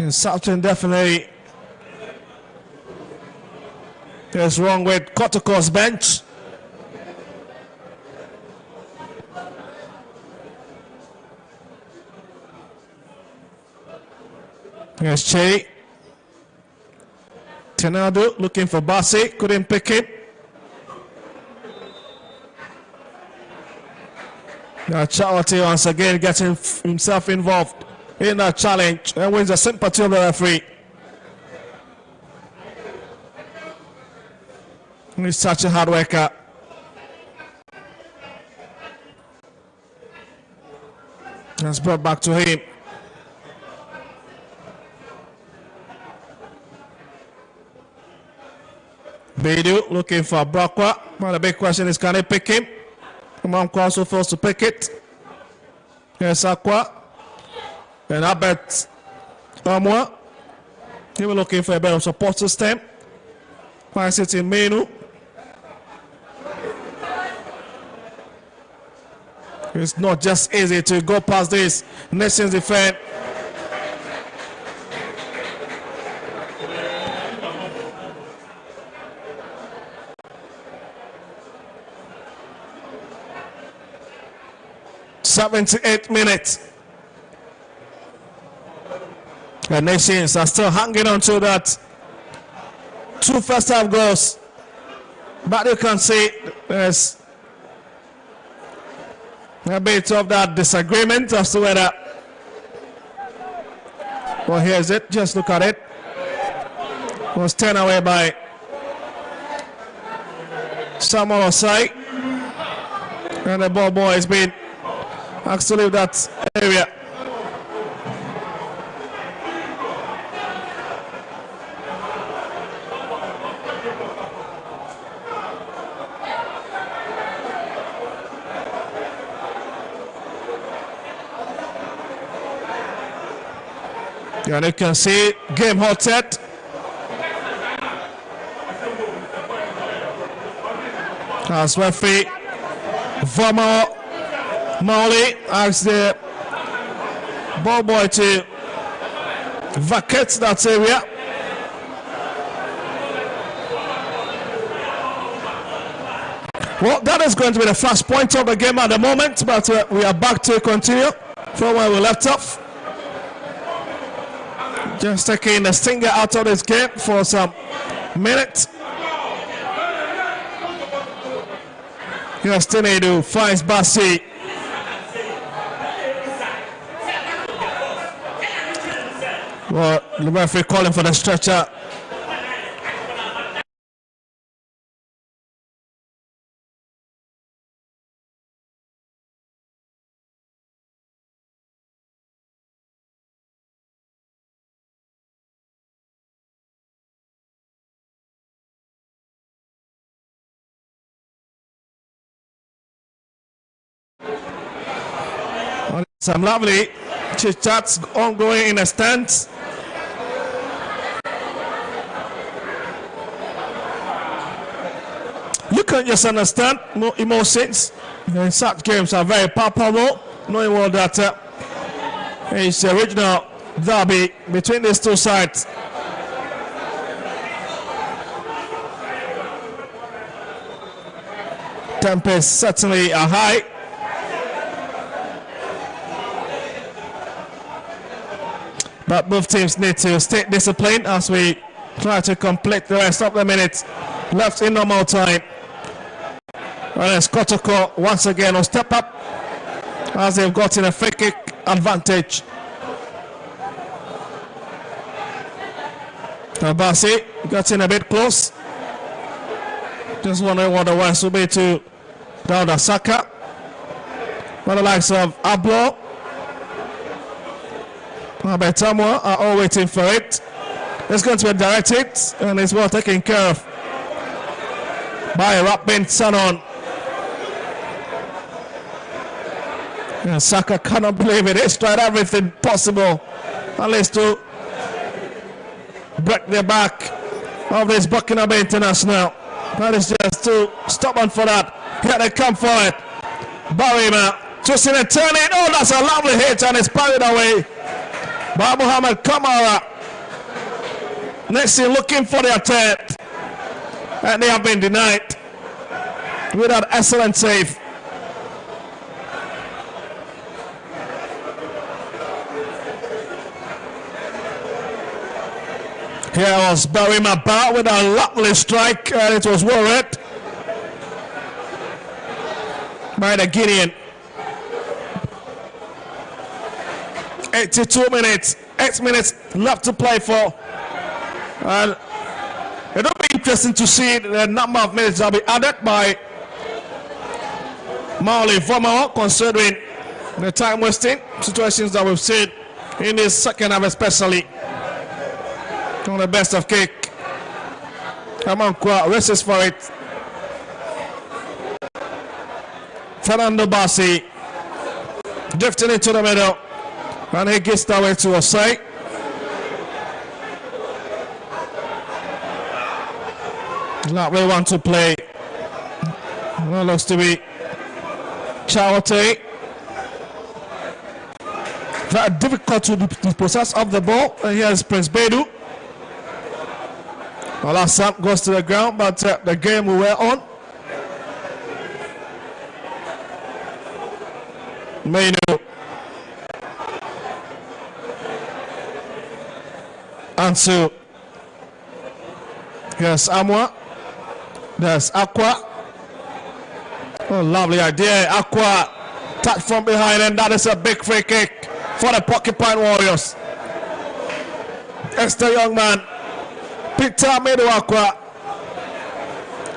And something definitely is wrong with Kotoko's bench. Here's Che. Tenado looking for Bassi, couldn't pick it. Now Charity once again getting himself involved in that challenge and wins the sympathy of the referee. He's such a hard worker. That's brought back to him. Bedu looking for Brakwa. Well, the big question is, can he pick him? Mamko also forced to pick it. Here's Aqua. And I bet Amwa. He was looking for a better support system. Finds it in Menu. It's not just easy to go past this Nations defense. '78 minutes. The Nations are still hanging on to that 2 first half goals. But you can see there's a bit of that disagreement as to whether. Well, here's it. Just look at it. It was turned away by Samuel Osai. And the ball boy has been asked to leave that area. And you can see game halted. As referee Vamo Mauli asks the ball boy to vacate that area. Well, that is going to be the first point of the game at the moment, but we are back to continue from where we left off. Just taking the stinger out of this game for some minutes. Here's Tinedu, finds Bassi. Well, the referee calling for the stretcher. Some lovely chit-chats ongoing in the stands. You can just understand more emotions. And such games are very palpable, knowing well that it's the original derby between these two sides. Tempers certainly are high. But both teams need to stay disciplined as we try to complete the rest of the minutes left in normal time. And as Kotoko once again will step up as they've gotten a free kick advantage. Abasi gets in a bit close. Just wondering what the ones will be to Dauda Saka. But the likes of Ablo, Betamwa are all waiting for it. It's going to be directed and it's well taken care of by Rapin Sanon. And Saka cannot believe it. He's tried everything possible at least to break the back of this Burkina Faso international. That is just too stubborn for that. Here they come for it. Barima twisting and turning. Oh, that's a lovely hit and it's parried away by Mohamed Kamara. Next thing, looking for the attempt. And they have been denied with an excellent save. Here was Barry Maba with a lovely strike, and it was worried by the Guinean. 82 minutes, 8 minutes left to play for. And it'll be interesting to see the number of minutes that will be added by Maoli Vomao, considering the time wasting situations that we've seen in this second half, especially. On the best of kick. Amankwa races for it. Fernando Bassi drifting into the middle, and he gets that way to Osei. Lovely one to play. Well, looks to be Chaote. Very difficult to possess of the ball. And here's Prince Bedu. Alassane goes to the ground, but the game we were on. Mainu. Ansu. Here's Amwa. There's Aqua. Oh, lovely idea. Aqua touch from behind, and that is a big free kick for the Porcupine Warriors. It's the young man, Peter Meduakwa,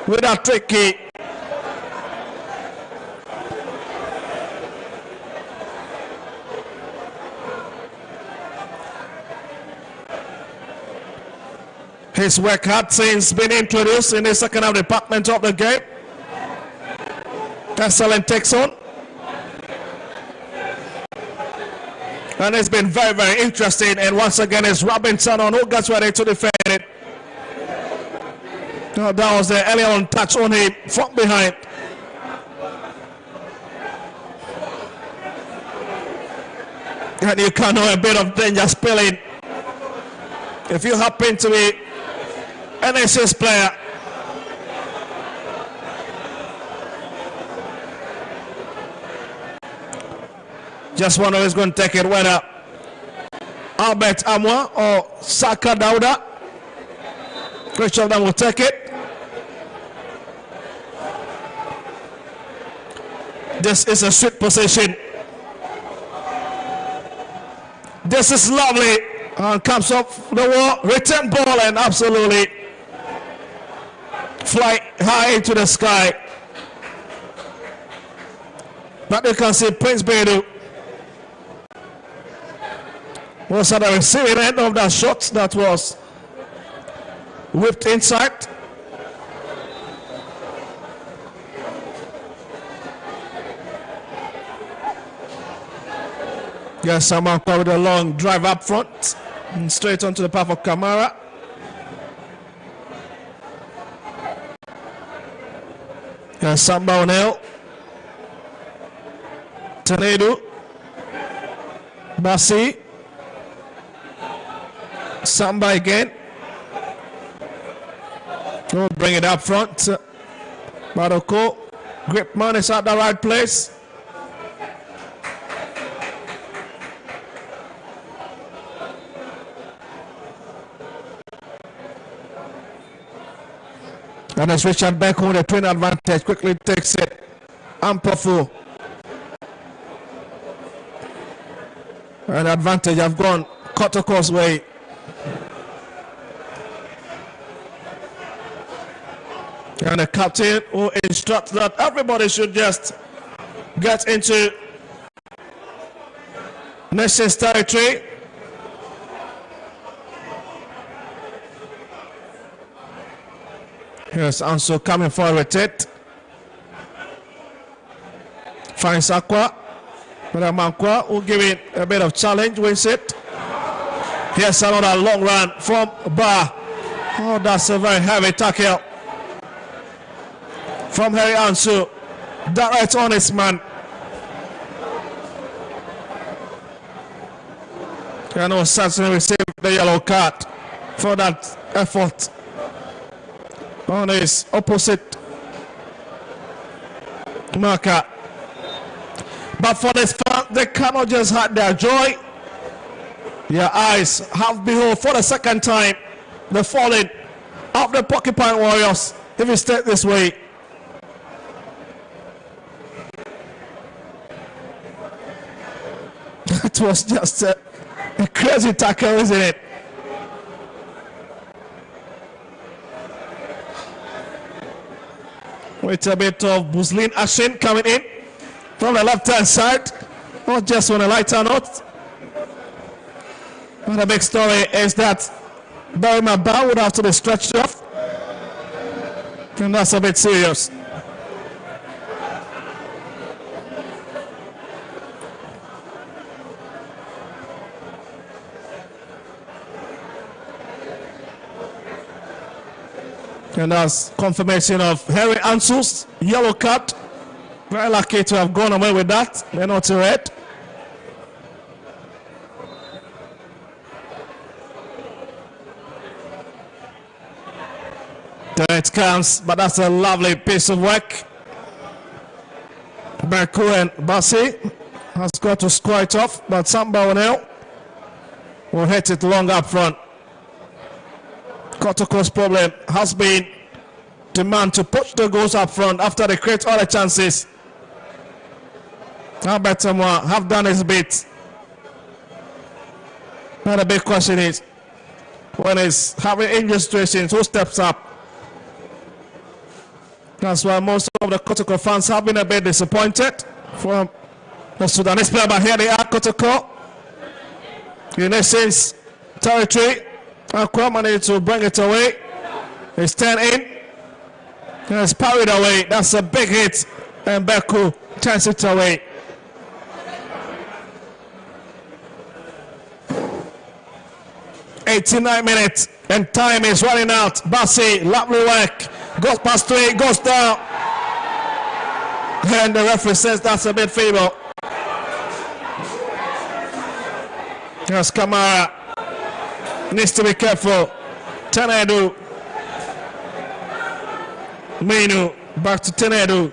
with a tricky. His work had since been introduced in the second half department of the game. Excellent takes on. And it's been very, very interesting. And once again, it's Robinson on who gets ready to defend it. No, that was the early on touch on him from behind. And you can know a bit of danger spilling if you happen to be an SS player. Just wonder who's going to take it, whether Albert Amwa or Saka Dauda. Which of them will take it? This is a sweet position. This is lovely. And comes off the wall, return ball, and absolutely fly high into the sky. But you can see Prince Bedu was at the receiving end of that shot that was whipped inside. Yes, Samanka with a long drive up front and straight onto the path of Kamara. Yes, Samba O'Neill. Tanedu. Bassi. Samba again. Oh, bring it up front. Maroko. Gripman is at the right place. And as Richard Beckham with a twin advantage quickly takes it. Ampafu. An advantage have gone Kotoko's way. And the captain who instructs that everybody should just get into nation's territory. Yes, Anso coming forward with it. Finds Aqua. But Amankwa will give it a bit of challenge, wins it. Here's another long run from Ba. Oh, that's a very heavy tackle from Harry Ansu. Direct on his man. And certainly received the yellow card for that effort on his opposite marker. But for this fan, they cannot just hide their joy. Their eyes have behold for the second time the falling of the Porcupine Warriors. If you stay this way, it was just a crazy tackle, isn't it? With a bit of Buslin action coming in from the left-hand side, not just on a lighter note. But the big story is that Barry Mabah would have to be stretched off, and that's a bit serious. And that's confirmation of Harry Ansu's yellow card. Very lucky to have gone away with that. They're not red. There it comes, but that's a lovely piece of work. Berku and Bassi has got to score it off, but Samba O'Neill will hit it long up front. Kotoko's problem has been demand to push the goals up front after they create all the chances. Albert Samoa have done his bit. Now the big question is, when he's having injury situations, who steps up? That's why most of the Kotoko fans have been a bit disappointed from the Sudanese player, but here they are, Kotoko. In essence, territory. Akwa managed to bring it away. He's turned in. He's parried away. That's a big hit. And Berku turns it away. "89 minutes and time is running out." Bassi, lovely work. Goes past three, goes down. And the referee says that's a bit feeble. There's Kamara. Needs to be careful. Tenedu. Menu. Back to Tenedu.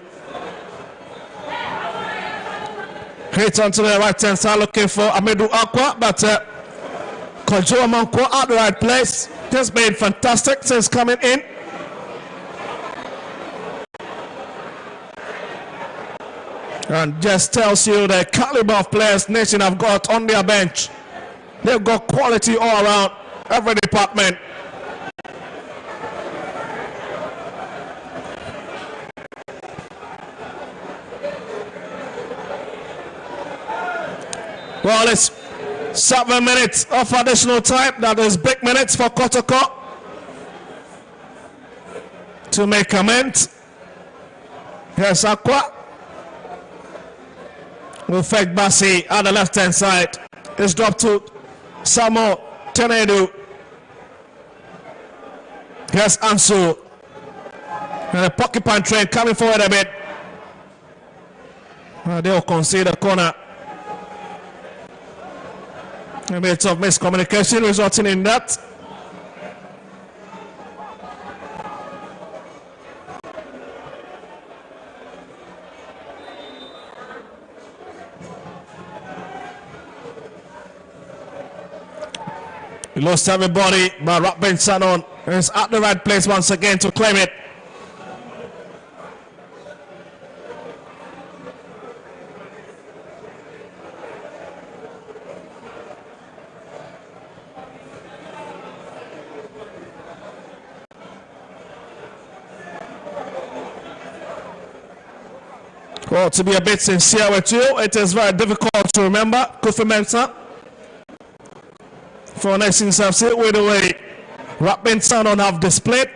Hit onto the right hand side looking for Amedu Akwa, but Kojo Manko at the right place. Just been fantastic since coming in. And just tells you the caliber of players Nation have got on their bench. They've got quality all around, every department. Well, it's 7 minutes of additional time. That is big minutes for Kotoko to make amends. Here's Akwa. Will fake Bassi at the left hand side. It's dropped to Samo Tenedu. Here's Ansu. And the Porcupine train coming forward a bit. They'll concede a corner. A bit of miscommunication resulting in that. He lost everybody, but Robin Sanon is at the right place once again to claim it. Well, to be a bit sincere with you, it is very difficult to remember Kofi Mensah for Nations FC with the way Robin Sanon have displayed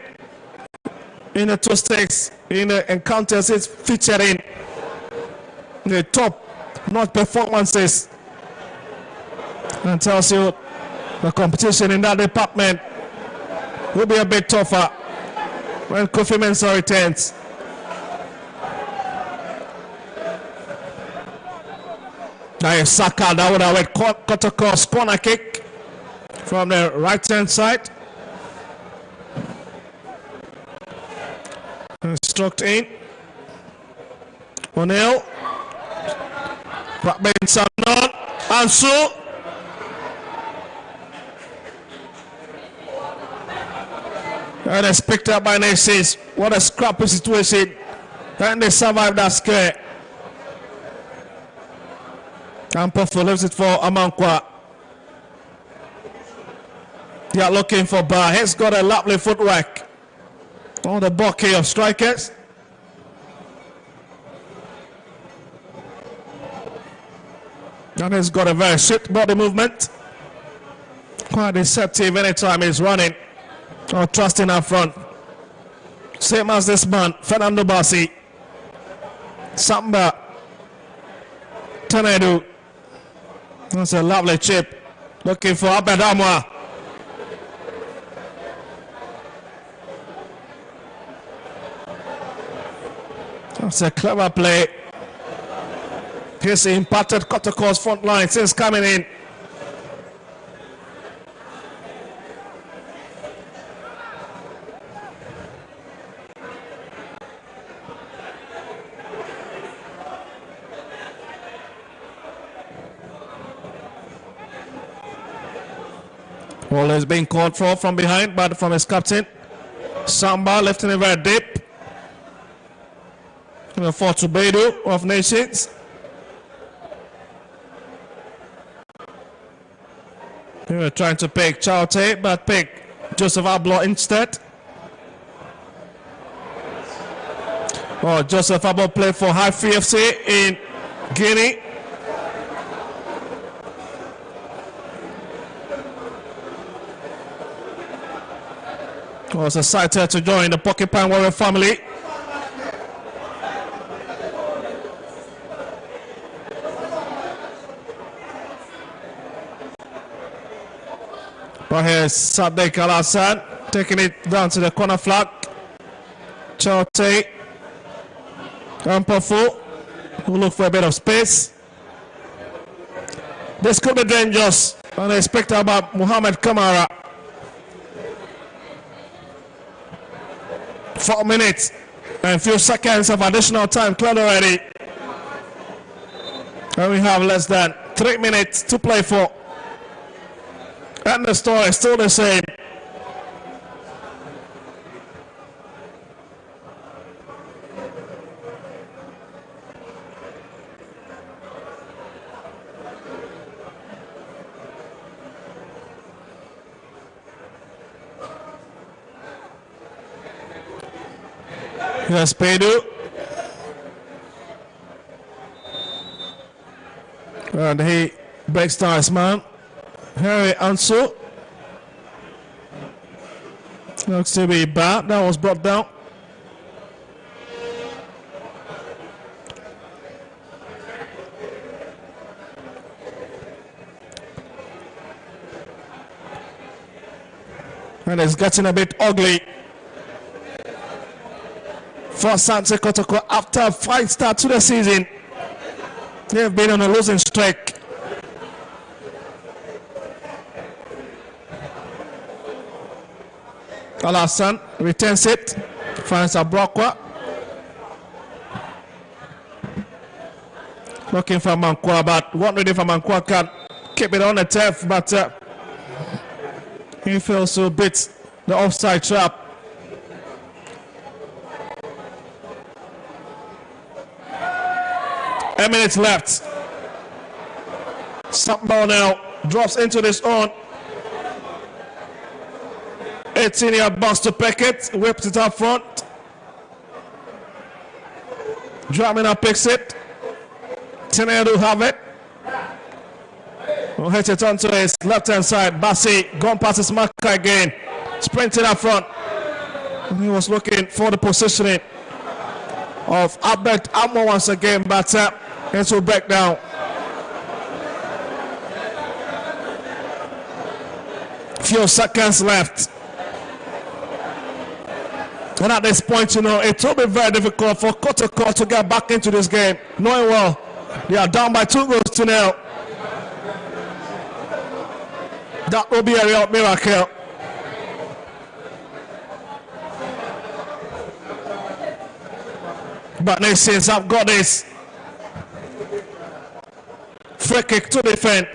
in the 2 stakes in the encounters it's featured in the top notch performances, and tells you the competition in that department will be a bit tougher when Kofi Mensah returns. Now is Saka, that would have Kotoko's corner kick from the right hand side. Struck in. O'Neill. Back bench on. Ansu. And it's picked up by Nations. What a scrappy situation. And they survived that scare. And Puffo leaves it for Amankwa. They are looking for Bar. He's got a lovely footwork on the bouquet of strikers. And he's got a very swift body movement. Quite deceptive anytime he's running or trusting up front. Same as this man, Fernando Bassi. Samba. Tanedu. That's a lovely chip. Looking for Abedamwa. That's a clever play. He's impacted Kotoko's front line since coming in. Ball is being called for from behind, but from his captain. Samba lifting it very deep. For Tubedu of Nations. They were trying to pick Chaute, but pick Joseph Ablo instead. Oh, Joseph Ablo played for High FC in Guinea. Was excited to join the Porcupine Warrior family. But here's Sadek Al-Hassan taking it down to the corner flag. Chaute and Pafu who look for a bit of space. This could be dangerous. Unexpected about Muhammad Kamara. 4 minutes and a few seconds of additional time cleared already. And we have less than 3 minutes to play for. And the story is still the same. Here's Pedu. And he breaks down his man. Harry Ansu. Looks to be bad. That was brought down. And it's getting a bit ugly for Asante Kotoko after a fine start to the season. They've been on a losing streak. Al-Hassan retains it, finds Abrokwa. Looking for Mankwa, but one ready for Mankwa can keep it on the turf, but he fails to beat the offside trap. A minute left. Samba now drops into this own. 18-yard bounce to Peckett, whips it up front. Dramina picks it. Tenedu have it. Will hit it onto his left-hand side. Bassi gone past his marker again. Sprinting up front. And he was looking for the positioning of Abed Amo once again, but it will break down. Few seconds left. And at this point, you know, it will be very difficult for Kotoko to get back into this game, knowing well they are down by 2-0. That will be a real miracle. But Nations have got this. Free kick to defend.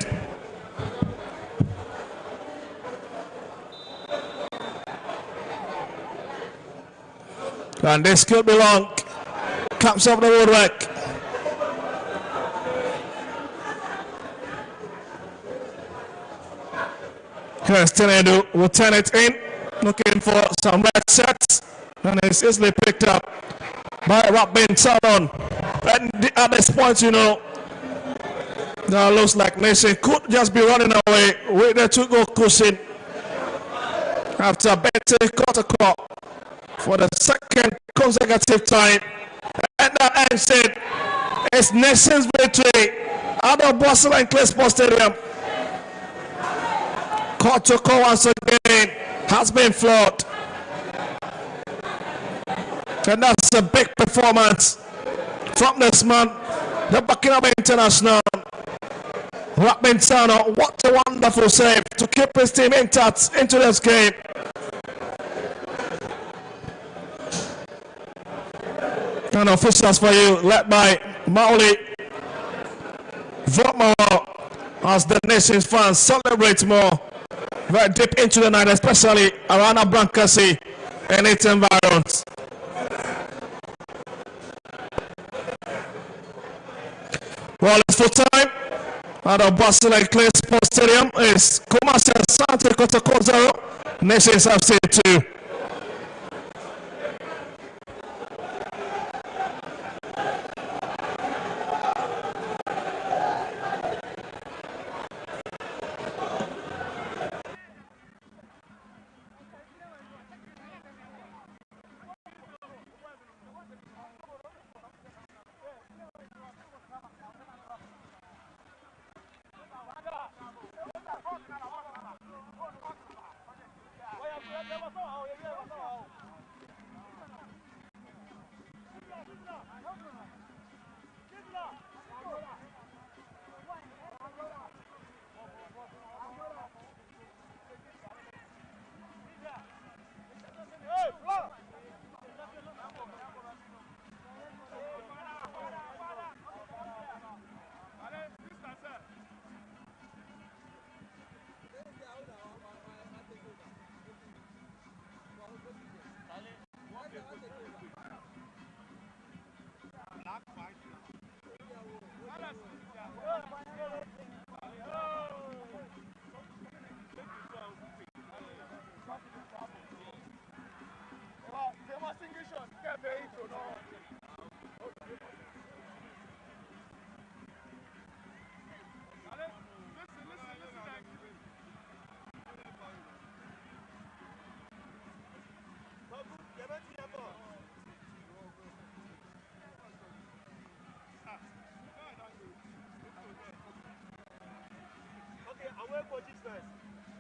And this could be long. Comes up the woodwork. Kirsten Edu will turn it in. Looking for some red sets. And it's easily picked up by Robin Salon. And at this point, you know, now looks like Nation could just be running away with the 2-goal cushion after Asante Kotoko for the second consecutive time. And that ends it. It's Nation's victory out of Boston and Clay Sports Stadium. Kotoko once again has been flawed. And that's a big performance from this man, the Buckingham International. Robin Sano, what a wonderful save to keep his team intact into this game. And officials for you, led by Mauli Votmo, as the Nations fans celebrate more very deep into the night, especially around Abrankasi and its environs. Well, it's full time out of Boston and Clay Sports Stadium. Is Kumasi Asante Kotoko 0, Nations FC 2.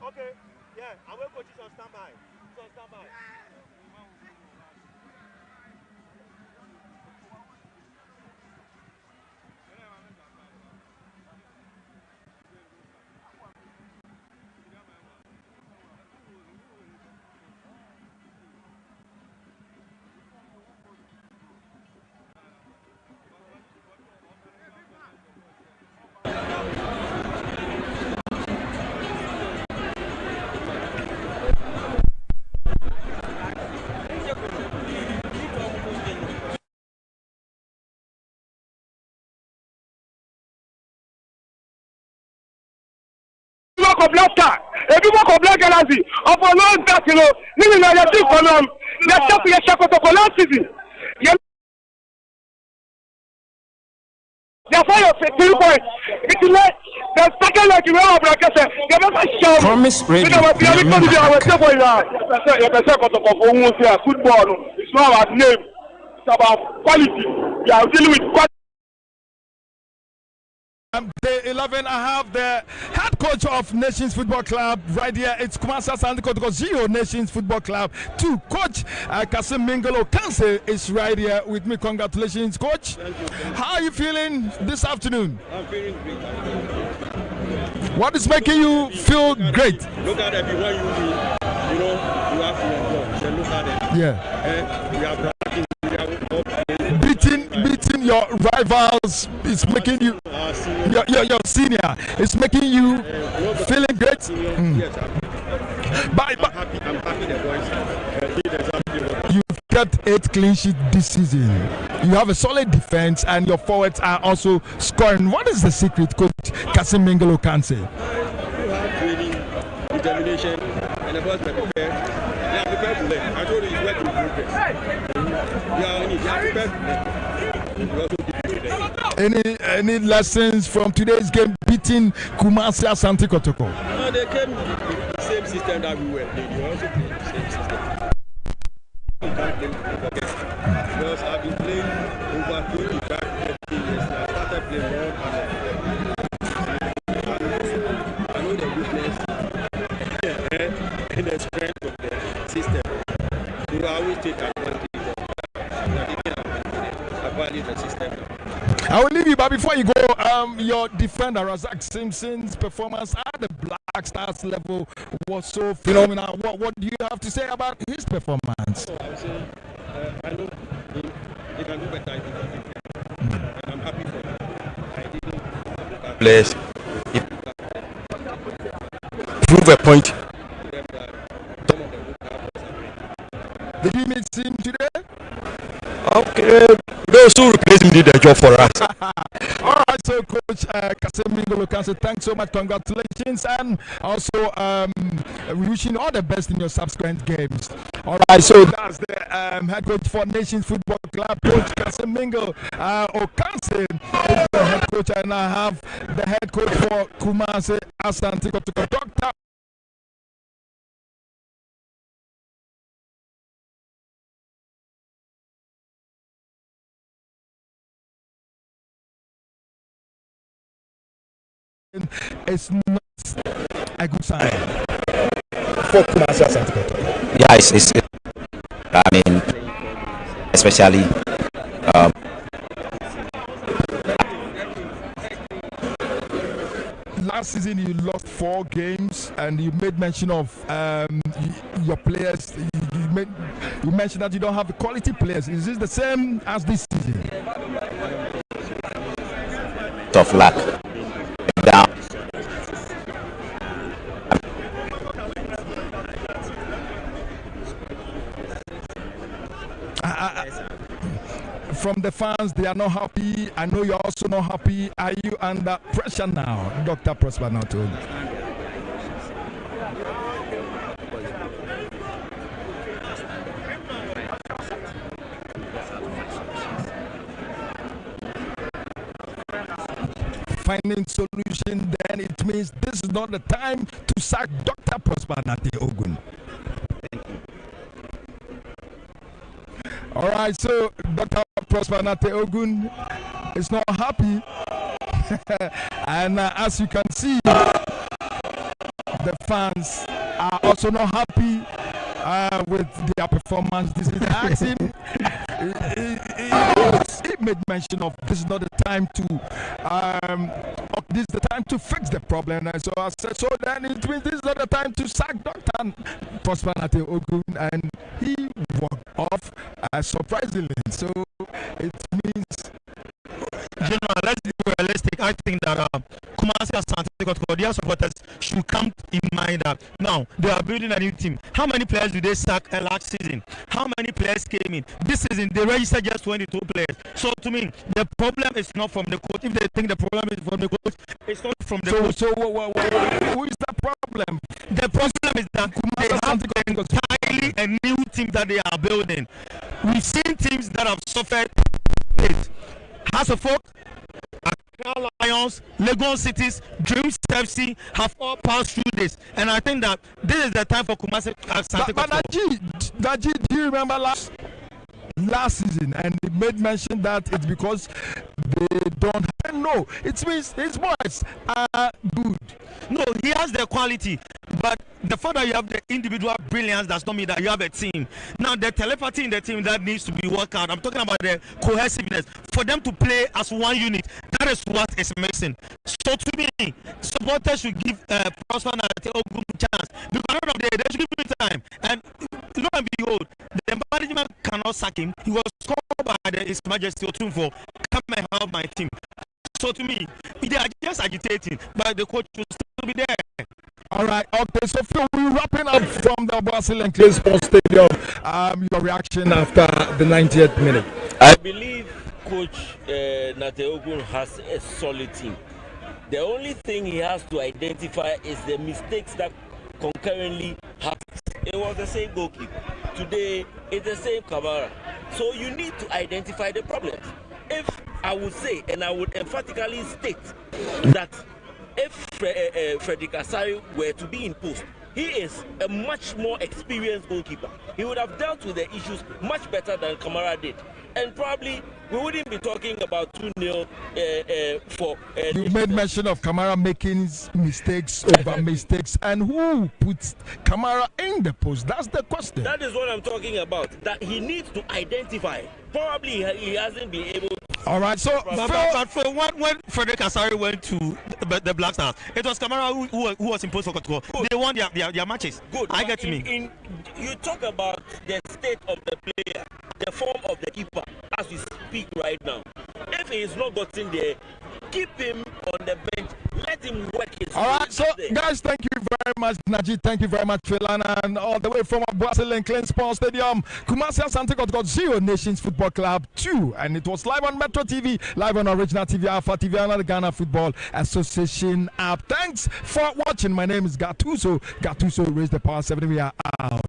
Okay, yeah, I'm waiting for this on standby. So standby. of laughter, a people of black galaxy of a long that you know, living on the two column, let's talk to your Kotoko last season. Therefore, you're 3 points. It's late. The second leg you have, like I said, you never show. Promise Radio. Football. It's not about name. It's about quality. You are dealing with quality. Day 11, I have the head coach of Nations Football Club right here. It's Kumasi Asante Kotoko, CEO Nations Football Club. 2, Coach Kasim Mingolo Kanse is right here with me. Congratulations, Coach. Thank you. How are you feeling this afternoon? I'm feeling great. What is making you feel great? Look at everyone you win. You know, you have to enjoy. So look at it. Yeah. We are beating your rivals is making you your senior. It's making you feeling great. I'm happy the boys did exactly what You've kept 8 clean sheets this season. You have a solid defense, and your forwards are also scoring. What is the secret, Coach Kasim Mingolo can say? you have training, determination, and the boys are prepared. They are prepared to learn. I told you it's work in progress. They are prepared to learn. We also keep it there. Any lessons from today's game beating Kumasi Asante Kotoko? No, they came with the same system that we were playing. They also played the same system. You can't play forget. Because I've been playing over 25, 30 years. I started playing long I know the weakness and the strength of the system. So I always take advantage of that. I value the system. I will leave you, but before you go, your defender Razak Simpson's performance at the Black Stars level was so phenomenal. What do you have to say about his performance? I would say, I know he can do better. And I'm happy for him. I didn't players prove a point. Did you meet him today? Okay, those who replace him did the job for us. All right, so Coach Kasim Mingolo can say thanks so much, congratulations, and also we wishing all the best in your subsequent games. All right, so that's the head coach for Nations Football Club, Coach Kasim Mingolo Okanse, is the head coach, and I have the head coach for Kumasi Asante Kotoko, Dr. It's not a good sign for Kumasi Asante Kotoko. Yeah, it's I mean, especially last season you lost 4 games, and you made mention of your players. You mentioned that you don't have the quality players. Is this the same as this season? tough luck. Down. From the fans, they are not happy. I know you're also not happy. Are you under pressure now, Dr. Prosper Nato? Finding solution, then it means this is not the time to sack Dr. Prosper Nate Ogun. All right, so Dr. Prosper Nate Ogun is not happy, and as you can see, the fans are also not happy with their performance. This is asking. He made mention of this is not the time to this is the time to fix the problem. And so I said, so then it means this is not the time to sack Dr. Prosper Nate Ogun, and he walked off surprisingly. So it means let's be realistic. I think that Kumasi Asante Kotoko, their supporters should come in mind that now they are building a new team. How many players did they sack last season? How many players came in? This season they registered just 22 players. So to me, the problem is not from the coach. If they think the problem is from the coach, it's not from the coach. So who is the problem? The problem is that they have entirely a new team that they are building. We've seen teams that have suffered it. House of Folk, Accra Lions, Legon Cities, Dreams FC have all passed through this, and I think that this is the time for Kumasi Asante Kotoko. But Naji, do you remember last season? And he made mention that it's because they don't. No, it means his boys are good. No, he has the quality, but the fact that you have the individual brilliance does not mean that you have a team. Now, the telepathy in the team that needs to be worked out. I'm talking about the cohesiveness for them to play as one unit. That is what is missing. So, to me, supporters should give Prosper Nate Ogun a chance. Because at the end of the day, they should give him time. And lo and behold, the management cannot sack him. He was called by the His Majesty Otunfo come and help my team. So to me, they are just agitating, but the coach will still be there. All right, okay, so Phil, we're wrapping up from the Brazil and Clay Sports Stadium. Your reaction after the 90th minute? I believe Coach Nateogun has a solid team. The only thing he has to identify is the mistakes that concurrently happened. It was the same goalkeeper. Today, it's the same Kamara. So you need to identify the problems. If I would say, and I would emphatically state that if Frederick Asari were to be in post, he is a much more experienced goalkeeper. He would have dealt with the issues much better than Kamara did. And probably we wouldn't be talking about 2-0 for... you made mention of Kamara making mistakes over mistakes. And who puts Kamara in the post? That's the question. That is what I'm talking about. That he needs to identify. Probably he hasn't been able to. All right, so but for when Frederick Asari went to the Black Stars, it was Kamara who was in post for Kotoko. They won their matches. Good. I get me. You talk about the state of the player, the form of the keeper as we speak right now. If he is not gotten there, keep him on the bench. Let him work his. All right, so guys, thank you very much, Najee. Thank you very much, Philana, and all the way from Brazil and Clean Sports Stadium, Kumasi Asante Kotoko 0 Nations Football Club 2, and it was live on Metro TV, live on Original TV, Alpha TV, and the Ghana Football Association app. Thanks for watching. My name is Gattuso. Raise the power 7. We are out.